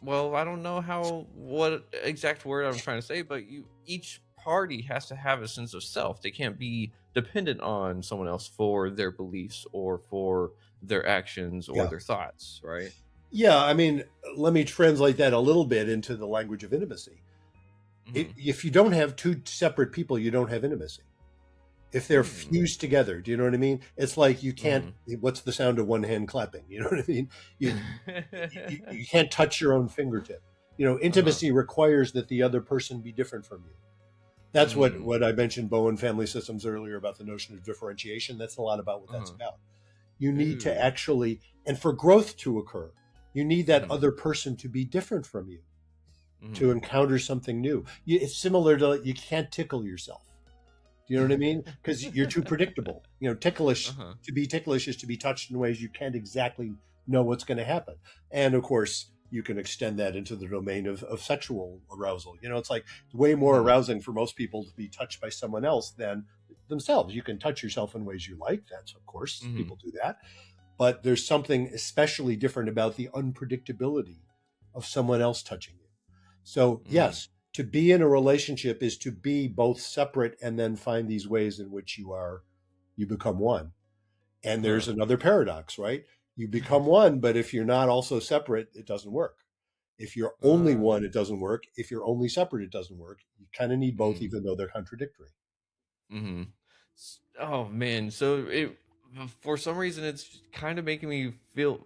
well, I don't know what exact word I'm trying to say, but each party has to have a sense of self. They can't be dependent on someone else for their beliefs or for their actions or yeah, their thoughts, right? yeah. I mean, let me translate that a little bit into the language of intimacy. Hmm. If you don't have two separate people, you don't have intimacy. If they're Hmm. fused together, do you know what I mean? It's like you can't. Hmm. What's the sound of one hand clapping? You know what I mean? You can't touch your own fingertip. Uh-huh. Intimacy requires that the other person be different from you. That's what Mm. what I mentioned Bowen family systems earlier about the notion of differentiation. That's a lot about what that's Uh-huh. about. You need to Ooh. actually, and for growth to occur, you need that Mhm. other person to be different from you, to Mhm. encounter something new. It's similar to, you can't tickle yourself. Do you know what I mean? Because you're too predictable. Ticklish, Uh-huh. to be ticklish is to be touched in ways you can't exactly know what's going to happen. And of course, you can extend that into the domain of sexual arousal. It's like way more Mhm. arousing for most people to be touched by someone else than themselves. You can touch yourself in ways you like. That's, of course, Mhm. people do that. But there's something especially different about the unpredictability of someone else touching you. So, Mhm. yes, to be in a relationship is to be both separate and then find these ways in which you become one. And there's Huh. another paradox, right? You become one, but if you're not also separate, it doesn't work. If you're only Uh, one, it doesn't work. If you're only separate, it doesn't work. You kind of need both, mm, even though they're contradictory. mhm. Oh man, so it for some reason it's kind of making me feel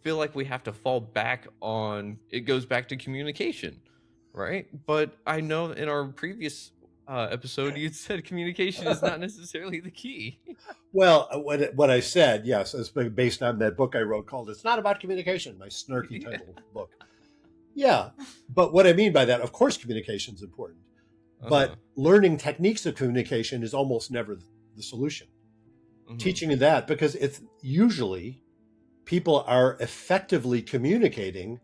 like we have to fall back on it goes back to communication, right? But I know in our previous episode you said communication is not necessarily the key. Well, what I said, yes, is based on that book I wrote called "It's Not About Communication," my snarky Yeah. title book. Yeah. But what I mean by that, of course, communication is important. Uh-huh. But learning techniques of communication is almost never the solution. Mm-hmm. Teaching that, because it's usually people are effectively communicating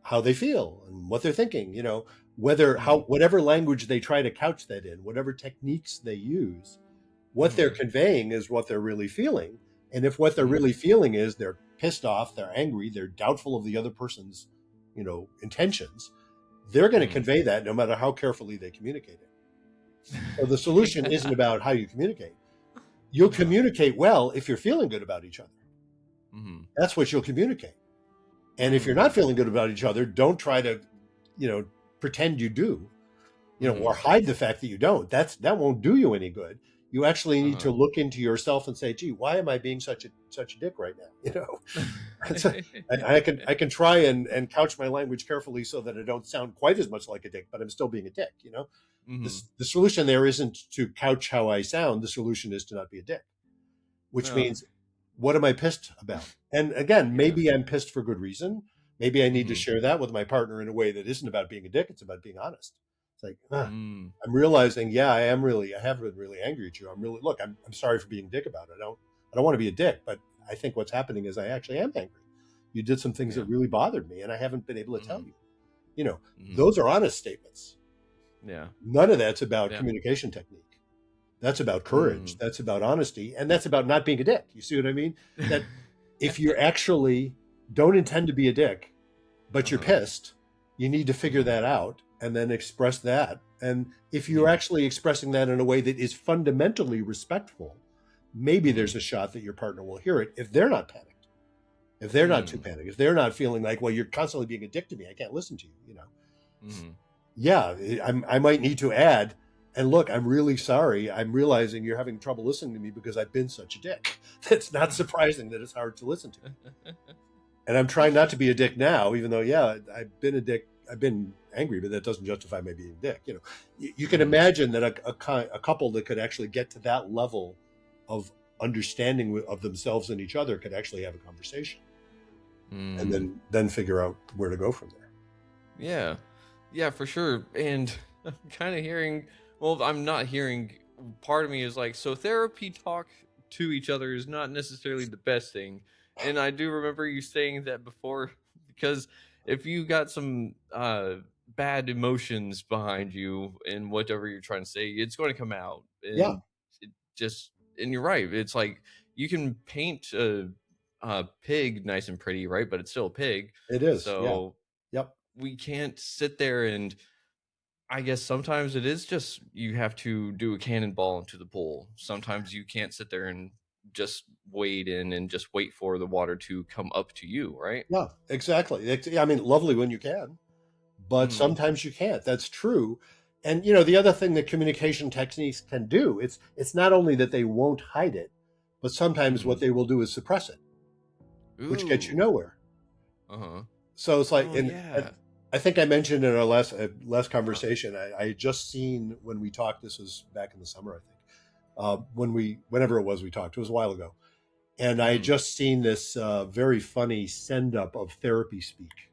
how they feel and what they're thinking, Mm-hmm. whatever language they try to couch that in, whatever techniques they use, what they're Mm-hmm. conveying is what they're really feeling. And if what they're Mm-hmm. really feeling is they're pissed off, they're angry, they're doubtful of the other person's, intentions, they're going to Mm-hmm. convey that no matter how carefully they communicate it. So the solution isn't Yeah. about how you communicate. You'll Uh-huh. communicate well if you're feeling good about each other. Mm-hmm. That's what you'll communicate. And if you're Mm. not feeling good about each other, don't try to, you know, pretend you do, Mm-hmm. or hide the fact that you don't. That won't do you any good. You actually need to Uh-huh. look into yourself and say, "Gee, why am I being such a dick right now?" It's a- I can try and couch my language carefully so that I don't sound quite as much like a dick, but I'm still being a dick. Mm-hmm. The solution there isn't to couch how I sound. The solution is to not be a dick, which No. means, what am I pissed about? And again, Yeah. maybe I'm pissed for good reason. Maybe I need to Mm-hmm. share that with my partner in a way that isn't about being a dick. It's about being honest. It's like, Mm. I'm realizing, yeah, I have been really angry at you. I'm sorry for being a dick about it. I don't want to be a dick, but I think what's happening is I actually am angry. You did some things that Yeah. really bothered me, and I haven't been able to tell Mm-hmm. you. You know, Mm-hmm. those are honest statements. Yeah. None of that's about Yeah. communication technique. That's about courage. Mm. That's about honesty. And that's about not being a dick. You see what I mean? That if you actually don't intend to be a dick, but you're Uh-huh. pissed, you need to figure Mm-hmm. that out and then express that. And if you're Yeah. actually expressing that in a way that is fundamentally respectful, maybe Mm-hmm. there's a shot that your partner will hear it if they're not panicked, if they're not too Mm. panicked, if they're not feeling like, well, you're constantly being a dick to me, I can't listen to you. Mm-hmm. Yeah, I might need to add, and look, I'm really sorry. I'm realizing you're having trouble listening to me because I've been such a dick. It's not surprising that it's hard to listen to. And I'm trying not to be a dick now, even though, yeah, I've been a dick. I've been angry, but that doesn't justify me being a dick. You can Mm-hmm. imagine that a couple that could actually get to that level of understanding of themselves and each other could actually have a conversation, and Mm. then figure out where to go from there. Yeah. Yeah, for sure. And I'm kind of hearing, well, I'm not hearing, part of me is like, so therapy talk to each other is not necessarily the best thing. And I do remember you saying that before, because if you got some bad emotions behind you in whatever you're trying to say, it's going to come out. Yeah, And it just, and you're right. It's like you can paint a pig nice and pretty, right? But it's still a pig. it is. Yeah. So Yep. we can't sit there, and I guess sometimes it is just you have to do a cannonball into the pool. Sometimes you can't sit there and just wade in and just wait for the water to come up to you, right? Yeah, exactly. I mean, lovely when you can, but Mm-hmm. sometimes you can't. That's true. And the other thing that communication techniques can do, it's not only that they won't hide it, but sometimes Mm-hmm. what they will do is suppress it, which gets you Ooh. nowhere. Uh-huh. So it's like, Oh and yeah. I think I mentioned in our last conversation, I had just seen when we talked. This was back in the summer, I think. Whenever it was we talked, it was a while ago, and I had Mm-hmm. just seen this very funny send up of therapy speak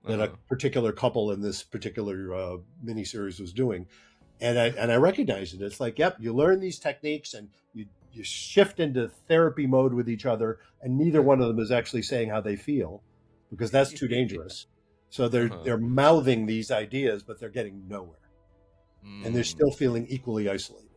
that a Uh-huh. particular couple in this particular miniseries was doing, and I recognized it. It's like, yep, you learn these techniques and you shift into therapy mode with each other, and neither one of them is actually saying how they feel, because that's too Yeah. dangerous. So they're Uh-huh. they're mouthing these ideas, but they're getting nowhere, and they're Mm. still feeling equally isolated.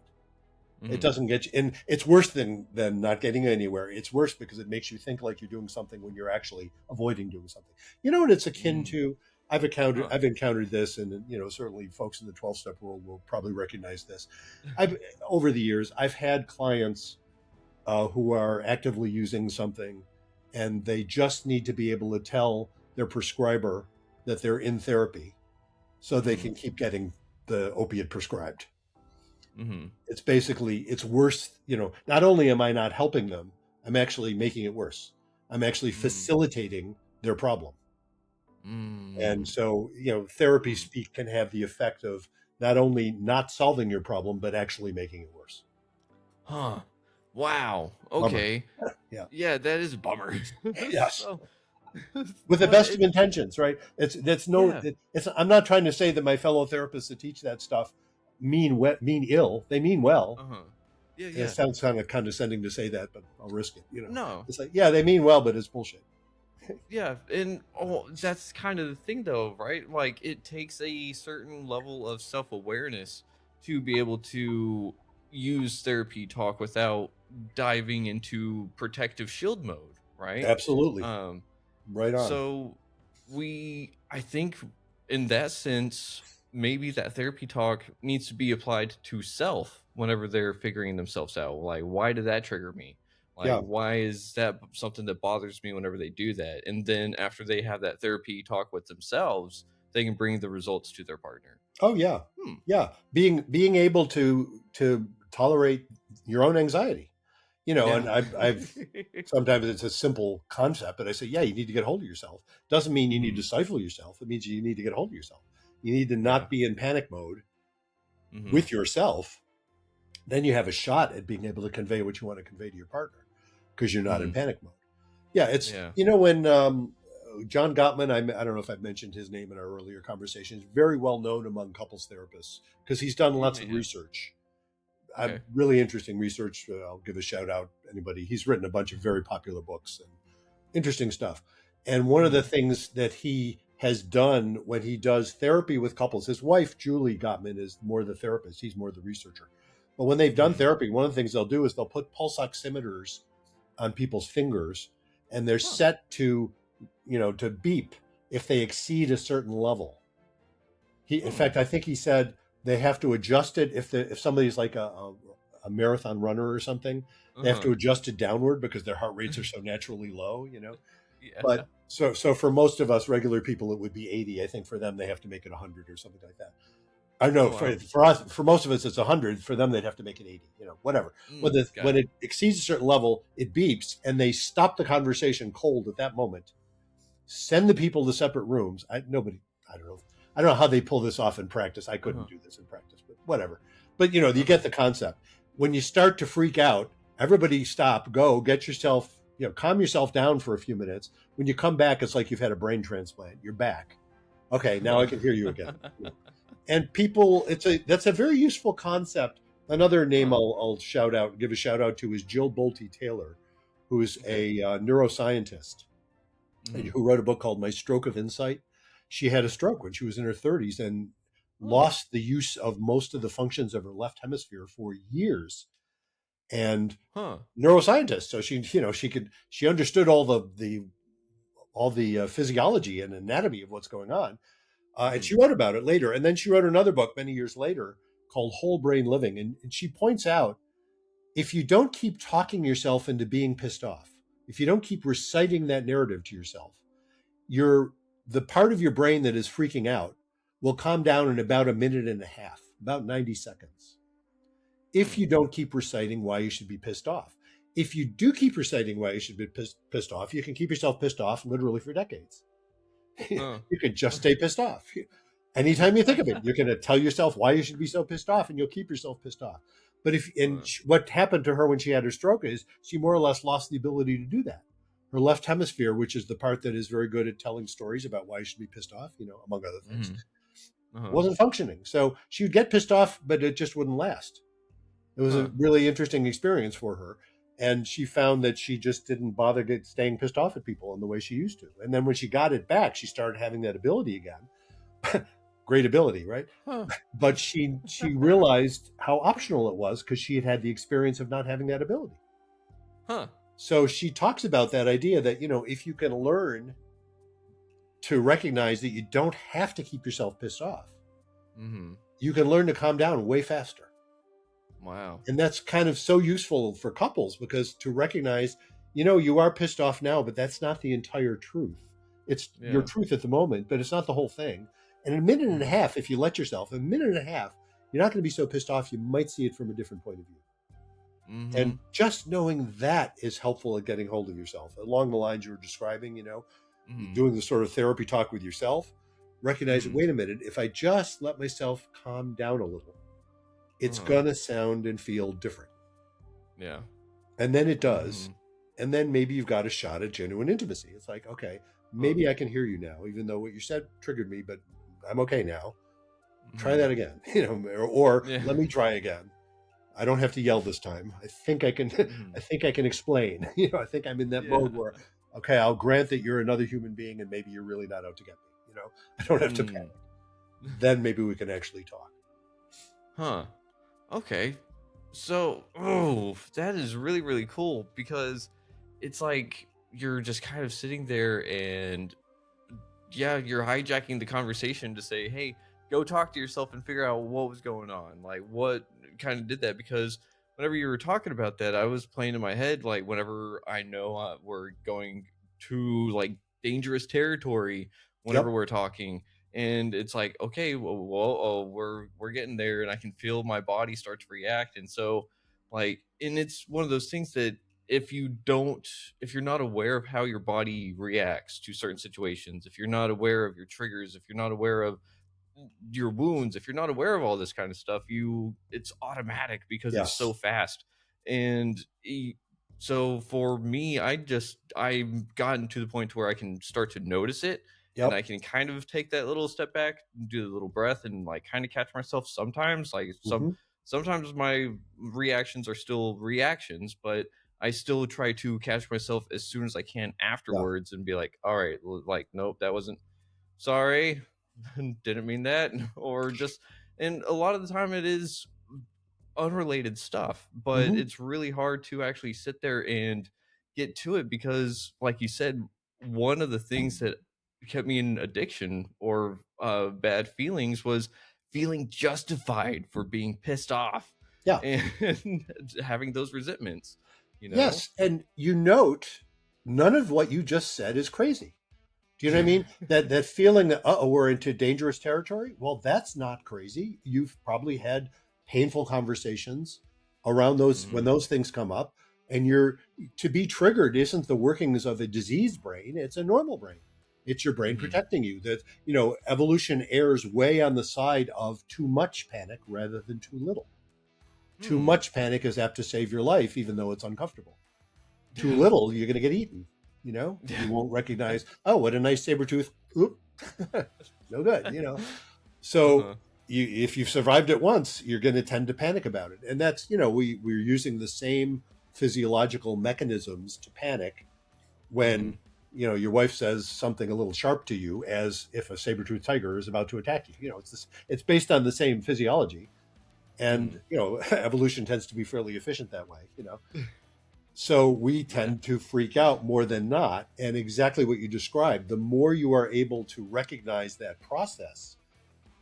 It Mm-hmm. doesn't get you, and it's worse than not getting anywhere. It's worse because it makes you think like you're doing something when you're actually avoiding doing something. You know what it's akin Mm. to? I've encountered Huh. I've encountered this, and certainly folks in the 12-step world will probably recognize this. I've Over the years, I've had clients who are actively using something, and they just need to be able to tell their prescriber that they're in therapy, so they Mm-hmm. can keep getting the opiate prescribed. Mm-hmm. It's worse. Not only am I not helping them, I'm actually making it worse. I'm actually Mm. facilitating their problem. And Mm. so, therapy Mm. speak can have the effect of not only not solving your problem, but actually making it worse. Huh. Wow. Bummer. Okay. Yeah. Yeah, that is a bummer. Yes. So with the Well, best of intentions, right? yeah. I'm not trying to say that my fellow therapists that teach that stuff mean ill. They mean well. Uh-huh. Yeah, And it yeah. sounds kind of condescending to say that, but I'll risk it. No. It's like, yeah, they mean well, but it's bullshit. Yeah, and that's kind of the thing though, right? Like it takes a certain level of self-awareness to be able to use therapy talk without diving into protective shield mode, right? Absolutely, Um right on. so I think in that sense, maybe that therapy talk needs to be applied to self whenever they're figuring themselves out. Like, why did that trigger me? Like, Yeah. why is that something that bothers me whenever they do that? And then after they have that therapy talk with themselves, they can bring the results to their partner. Oh yeah, Hmm. yeah. Being able to tolerate your own anxiety, Yeah. and I've sometimes it's a simple concept, but I say, yeah, you need to get hold of yourself. Doesn't mean you need Hmm. to stifle yourself. It means you need to get hold of yourself. You need to Yeah. not be in panic mode Hmm. with yourself. Then you have a shot at being able to convey what you want to convey to your partner because you're not in Hmm. panic mode. Yeah, it's Yeah. when John Gottman, I don't know if I've mentioned his name in our earlier conversations, very well known among couples therapists because he's done lots of Yeah. research. Okay. Really interesting research. I'll give a shout out anybody. He's written a bunch of very popular books and interesting stuff. And one of the Hmm. things that he has done when he does therapy with couples, his wife Julie Gottman is more the therapist. He's more the researcher. But when they've done Hmm. therapy, one of the things they'll do is they'll put pulse oximeters on people's fingers, and they're Huh. set to to beep if they exceed a certain level. In Hmm. fact, I think he said they have to adjust it if somebody's like a marathon runner or something. They have Uh-huh. to adjust it downward because their heart rates are so naturally low. Yeah. But so for most of us regular people, it would be 80. I think for them they have to make it 100 or something like that. I know Oh for wow. for us, for most of us, it's 100. For them, they'd have to make it 80. Whatever. Got When it. it exceeds a certain level, it beeps, and they stop the conversation cold at that moment. Send the people to separate rooms. Nobody. I don't know. I don't know how they pull this off in practice. I couldn't Uh-huh. do this in practice, but whatever. But you Uh-huh. get the concept. When you start to freak out, everybody stop, go, get yourself, calm yourself down for a few minutes. When you come back, it's like you've had a brain transplant. You're back. Okay, now I can hear you again. And people, that's a very useful concept. Another name Huh. I'll give a shout out to is Jill Bolte Taylor, who's Okay. a neuroscientist Mhm. who wrote a book called My Stroke of Insight. She had a stroke when she was in her 30s and Oh. lost the use of most of the functions of her left hemisphere for years. And Huh. neuroscientist, so she understood all the physiology and anatomy of what's going on. And Mhm. she wrote about it later. And then she wrote another book many years later called Whole Brain Living. And she points out if you don't keep talking yourself into being pissed off, if you don't keep reciting that narrative to yourself, the part of your brain that is freaking out will calm down in about a minute and a half, about 90 seconds. If Hmm. you don't keep reciting why you should be pissed off. If you do keep reciting why you should be pissed off, you can keep yourself pissed off literally for decades. Huh. You can just stay pissed off. Anytime you think of it, you're going to tell yourself why you should be so pissed off, and you'll keep yourself pissed off. But Huh. what happened to her when she had her stroke is she more or less lost the ability to do that. Her left hemisphere, which is the part that is very good at telling stories about why you should be pissed off, among other things, Mhm. Uh-huh. wasn't functioning. So she would get pissed off, but it just wouldn't last. It was a Huh. really interesting experience for her. And she found that she just didn't bother staying pissed off at people in the way she used to. And then when she got it back, she started having that ability again. Great ability, right? Huh. But she realized how optional it was because she had had the experience of not having that ability. Huh. So she talks about that idea that, if you can learn to recognize that you don't have to keep yourself pissed off, Mhm. you can learn to calm down way faster. Wow. And that's kind of so useful for couples because to recognize, you are pissed off now, but that's not the entire truth. It's your Yeah. truth at the moment, but it's not the whole thing. And in a minute and a Mhm. half, if you let yourself, a minute and a half, you're not going to be so pissed off. You might see it from a different point of view. And Mhm. just knowing that is helpful at getting hold of yourself along the lines you were describing, Mhm. doing the sort of therapy talk with yourself, recognize, Mhm. wait a minute, if I just let myself calm down a little, it's Uh-huh. going to sound and feel different. Yeah. And then it does. Mhm. And then maybe you've got a shot at genuine intimacy. It's like, okay, Huh. maybe I can hear you now, even though what you said triggered me, but I'm okay now. Try Mhm. that again, or Yeah. let me try again. I don't have to yell this time. I think I can. I Mhm. think I can explain. I think I'm in that Yeah. mode where, okay, I'll grant that you're another human being, and maybe you're really not out to get me. I don't have to panic. Mm. Then maybe we can actually talk. Huh. Okay. So, oh, that is really, really cool because it's like you're just kind of sitting there and yeah, you're hijacking the conversation to say, "Hey, go talk to yourself and figure out what was going on." Like, what kind of did that? Because whenever you were talking about that, I was playing in my head like whenever I know we're going to like dangerous territory, whenever Yep. we're talking, and it's like, okay, well, oh, we're getting there, and I can feel my body start to react, and so like, and it's one of those things that if you don't if you're not aware of how your body reacts to certain situations, if you're not aware of your triggers, if you're not aware of your wounds, if you're not aware of all this kind of stuff, it's automatic because it's so Yes. fast. And so for me, I've gotten to the point where I can start to notice it, and I Yep. can kind of take that little step back, do the little breath, and like kind of catch myself sometimes. Like Hmm. sometimes my reactions are still reactions, but I still try to catch myself as soon as I can Yeah. afterwards and be like, all right, like, nope, that wasn't, sorry, didn't mean that. Or just, and a lot of the time it is unrelated stuff, but Hmm. it's really hard to actually sit there and get to it because, like you said, one of the things that kept me in addiction or bad feelings was feeling justified for being pissed off Yeah. and having those resentments, you know? Yes. And you note none of what you just said is crazy. Do you know what I mean? That feeling that we're into dangerous territory. Well, that's not crazy. You've probably had painful conversations around those when Mhm. those things come up, and you're to be triggered isn't the workings of a diseased brain; it's a normal brain. It's your brain Mhm. protecting you. That evolution errs way on the side of too much panic rather than too little. Too Hmm. much panic is apt to save your life, even though it's uncomfortable. Too little, you're going to get eaten. You Yeah. won't recognize, oh, what a nice saber tooth. Oop. No good, So Uh-huh. if you've survived it once, you're going to tend to panic about it. And that's, we're using the same physiological mechanisms to panic when, Mhm. your wife says something a little sharp to you as if a saber-toothed tiger is about to attack you. It's based on the same physiology. And, Mhm. evolution tends to be fairly efficient that way. So we Yeah. tend to freak out more than not. And exactly what you described, the more you are able to recognize that process,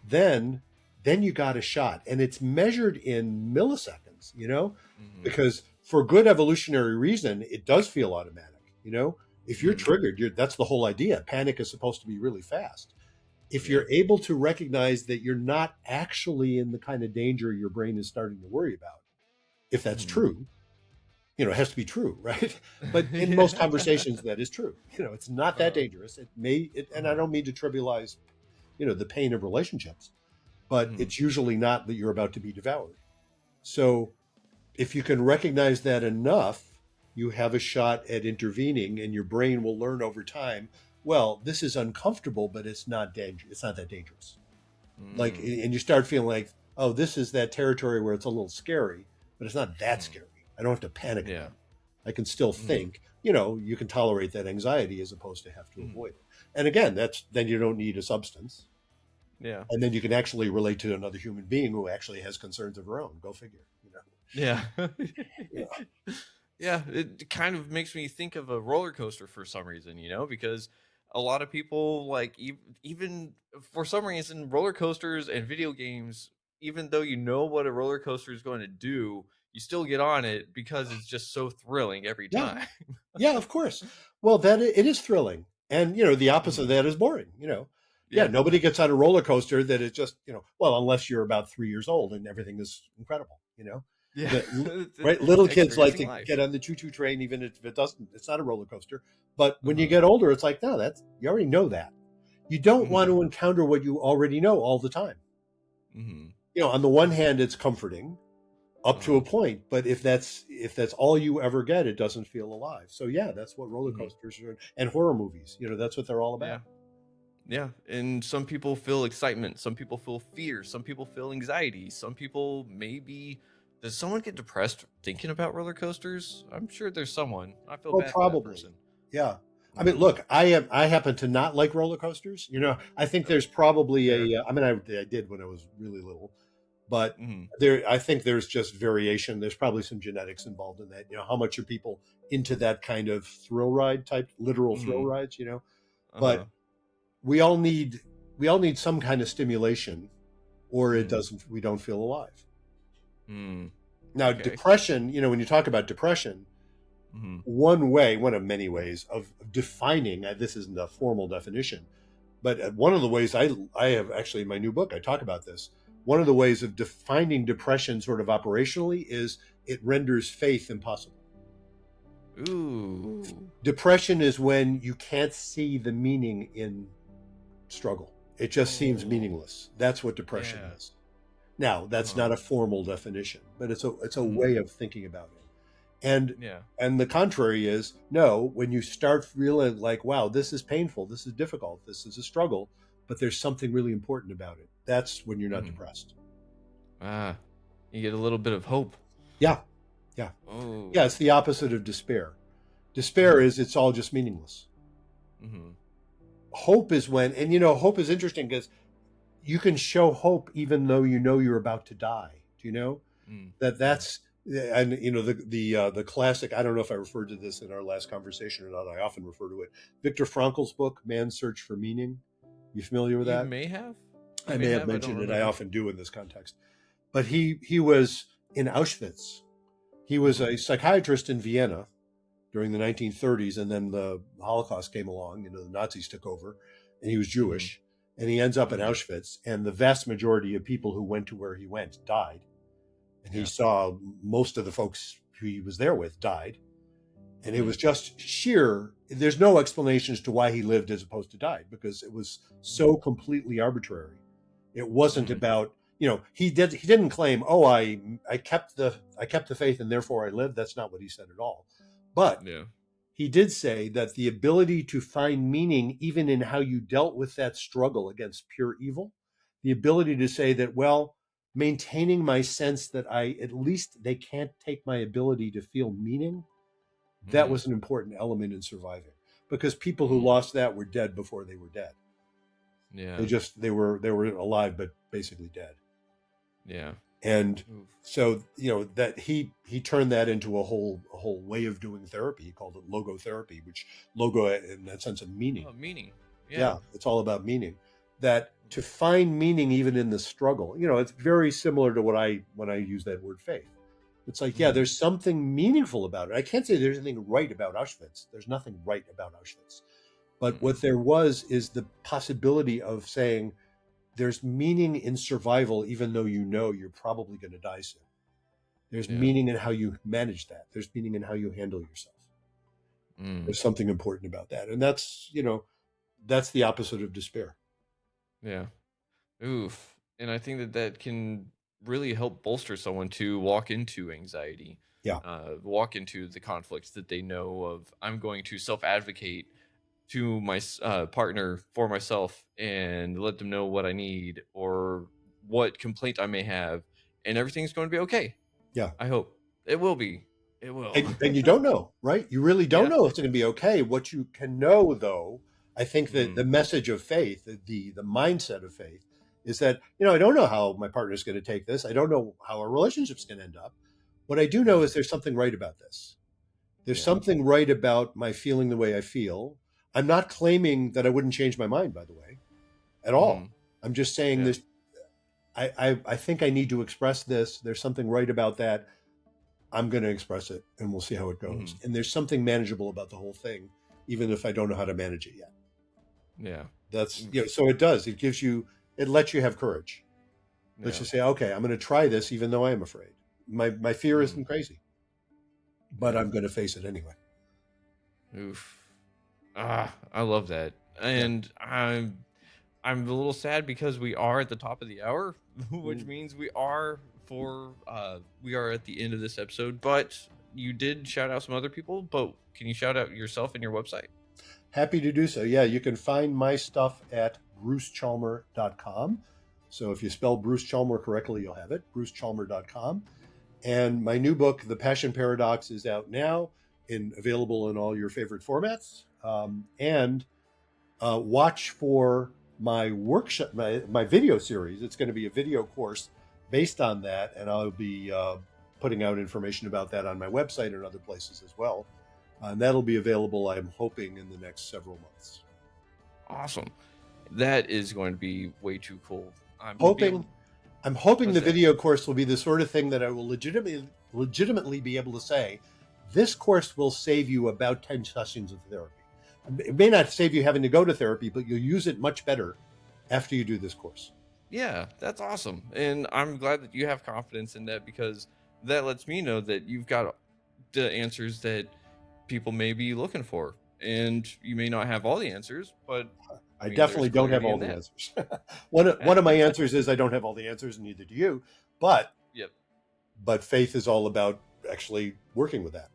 then you got a shot. And it's measured in milliseconds, Mhm. because for good evolutionary reason, it does feel automatic. If you're Mhm. triggered, that's the whole idea. Panic is supposed to be really fast. If Yeah. you're able to recognize that you're not actually in the kind of danger your brain is starting to worry about, if that's Mhm. true, it has to be true, right? But in most Yeah. conversations, that is true. It's not that Uh-huh. dangerous. And I Uh-huh. don't mean to trivialize, the pain of relationships, but Mhm. it's usually not that you're about to be devoured. So if you can recognize that enough, you have a shot at intervening, and your brain will learn over time. Well, this is uncomfortable, but it's not dangerous. It's not that dangerous. Like, Mm. and you start feeling like, oh, this is that territory where it's a little scary, but it's not that Mhm. scary. I don't have to panic about Yeah. it. I can still Mhm. think, you can tolerate that anxiety as opposed to have to Mhm. avoid it. And again, then you don't need a substance. Yeah. And then you can actually relate to another human being who actually has concerns of her own. Go figure. Yeah. Yeah. Yeah, it kind of makes me think of a roller coaster for some reason, because a lot of people like even for some reason roller coasters and video games, even though you know what a roller coaster is going to do, you still get on it because it's just so thrilling every Yeah. time. Yeah, of course. Well, it is thrilling. And, the opposite of Mhm. that is boring. Yeah, Yeah. nobody gets on a roller coaster that is just, well, unless you're about 3 years old and everything is incredible. Yeah. It's Right? Little kids like experiencing to get life. on the choo-choo train, even if it's not a roller coaster. But when you Uh-huh. get older, it's like, no, you already know that. You don't want Mhm. to encounter what you already know all the time. Mhm. On the one hand, it's comforting. up to a Uh-huh. point. But if that's all you ever get, it doesn't feel alive. So yeah, that's what roller Hmm. coasters are, and horror movies. That's what they're all Yeah. about. Yeah. And some people feel excitement. Some people feel fear. Some people feel anxiety. Some people maybe. Does someone get depressed thinking about roller coasters? I'm sure there's someone. I feel Oh, bad for that probably. person. Yeah. I mean, Hmm. look, I happen to not like roller coasters. I think Oh, there's probably fair. a. I mean, I did when I was really little, but Hmm. I think there's just variation. There's probably some genetics involved in that. How much are people into that kind of thrill ride type, literal thrill Hmm. rides? Uh But huh. we all need some kind of stimulation, or it Hmm. doesn't. We don't feel alive. Hmm. Now, Okay. depression. When you talk about depression, Hmm. one of many ways of defining. This isn't a formal definition, but one of the ways I have actually in my new book I talk about this. One of the ways of defining depression, sort of operationally, is it renders faith impossible. Ooh. Depression is when you can't see the meaning in struggle. It just seems Oh. meaningless. That's what depression Yeah. is. Now, Uh that's huh. not a formal definition, but it's a Hmm. way of thinking about it. And Yeah. and the contrary is no, when you start feeling like, wow, this is painful, this is difficult, this is a struggle, but there's something really important about it. That's when you're not Hmm. depressed. Ah. You get a little bit of hope. Yeah. Yeah. Yeah, Oh. it's the opposite of despair. Despair Hmm. is it's all just meaningless. Hmm. Hope is when, and hope is interesting because you can show hope even though you're about to die. Do you know Mm. that Yeah. that's and the classic. I don't know if I referred to this in our last conversation or not. I often refer to it. Viktor Frankl's book, Man's Search for Meaning. You familiar with You that? may have. You I may may have have. I don't mentioned it. I remember. often do in this context. But he was in Auschwitz. He was Hmm. a psychiatrist in Vienna during the 1930s, and then the Holocaust came along. The Nazis took over, and he was Hmm. Jewish, and he ends up in Hmm. Auschwitz. And the vast majority of people who went to where he went died, and he Yeah. saw most of the folks who he was there with died. And it Hmm. was just sheer. There's no explanation as to why he lived as opposed to died because it was Hmm. so completely arbitrary. It wasn't Hmm. about he didn't claim, oh, I kept the faith and therefore I lived. That's not what he said at all. But Yeah. he did say that the ability to find meaning even in how you dealt with that struggle against pure evil, the ability to say that, well, maintaining my sense that I at least they can't take my ability to feel meaning, that Hmm. was an important element in surviving because people who Hmm. lost that were dead before they were dead. Yeah. They were alive but basically dead. Yeah. And Oof. so that he turned that into a whole way of doing therapy. He called it logotherapy, which logo in that sense of meaning. Oh, meaning. Yeah. Yeah, it's all about meaning. That to find meaning even in the struggle, it's very similar to what I when I use that word faith. It's like, yeah, Hmm. there's something meaningful about it. I can't say there's anything right about Auschwitz. There's nothing right about Auschwitz. But Hmm. what there was is the possibility of saying there's meaning in survival, even though you're probably going to die soon. There's Yeah. meaning in how you manage that. There's meaning in how you handle yourself. Mm. There's something important about that. And that's the opposite of despair. Yeah. Oof. And I think that that can really help bolster someone to walk into anxiety, Yeah. walk into the conflicts that they know of. I'm going to self advocate to my partner for myself and let them know what I need or what complaint I may have, and everything's going to be okay. Yeah. I hope it will be. It will. And you don't know, right? You really don't Yeah. know if it's going to be okay. What you can know, though, I think that Hmm. the message of faith, the mindset of faith, is that I don't know how my partner is going to take this. I don't know how our relationship's going to end up. What I do know Hmm. is there's something right about this. There's Yeah. something right about my feeling the way I feel. I'm not claiming that I wouldn't change my mind, by the way, at Hmm. all. I'm just saying Yeah. this. I think I need to express this. There's something right about that. I'm going to express it, and we'll see how it goes. Hmm. And there's something manageable about the whole thing, even if I don't know how to manage it yet. Yeah. That's Oof. so it does. It lets you have courage. Lets Yeah. you say, okay, I'm going to try this, even though I am afraid. My fear Hmm. isn't crazy, but Yeah. I'm going to face it anyway. Oof. Ah, I love that. Yeah. And I'm a little sad because we are at the top of the hour, which Mm. means we are before we are at the end of this episode, but you did shout out some other people, but can you shout out yourself and your website? Happy to do so. Yeah, you can find my stuff at brucechalmer.com. So if you spell Bruce Chalmer correctly, you'll have it, brucechalmer.com. And my new book, The Passion Paradox, is out now and available in all your favorite formats. And watch for my workshop, my video series. It's going to be a video course based on that, and I'll be putting out information about that on my website and other places as well. And that'll be available, I'm hoping, in the next several months. Awesome. That is going to be way too cool. I'm hoping the video course will be the sort of thing that I will legitimately be able to say, this course will save you about 10 sessions of therapy. It may not save you having to go to therapy, but you'll use it much better after you do this course. Yeah, that's awesome. And I'm glad that you have confidence in that, because that lets me know that you've got the answers that people may be looking for. And you may not have all the answers, but I definitely don't have all the answers. One of my answers is I don't have all the answers, and neither do you. But faith is all about actually working with that.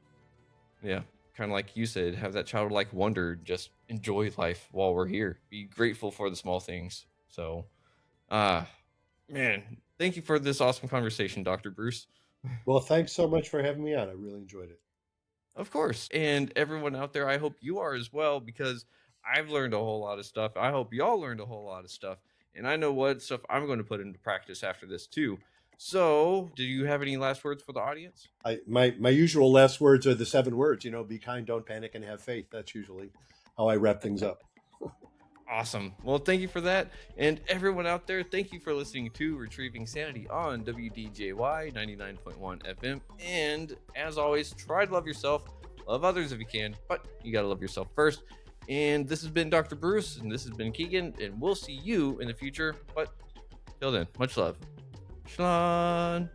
Yeah, kind of like you said, have that childlike wonder. Just enjoy life while we're here. Be grateful for the small things. So, man, thank you for this awesome conversation, Dr. Bruce. Well, thanks so much for having me on. I really enjoyed it. Of course. And everyone out there, I hope you are as well, because I've learned a whole lot of stuff. I hope y'all learned a whole lot of stuff. And I know what stuff I'm going to put into practice after this too. So, do you have any last words for the audience? My usual last words are the 7 words, be kind, don't panic, and have faith. That's usually how I wrap things up. Awesome. Well, thank you for that. And everyone out there, thank you for listening to Retrieving Sanity on WDJY 99.1 FM. And as always, try to love yourself, love others if you can, but you got to love yourself first. And this has been Dr. Bruce, and this has been Keegan, and we'll see you in the future. But till then, much love. Shalom.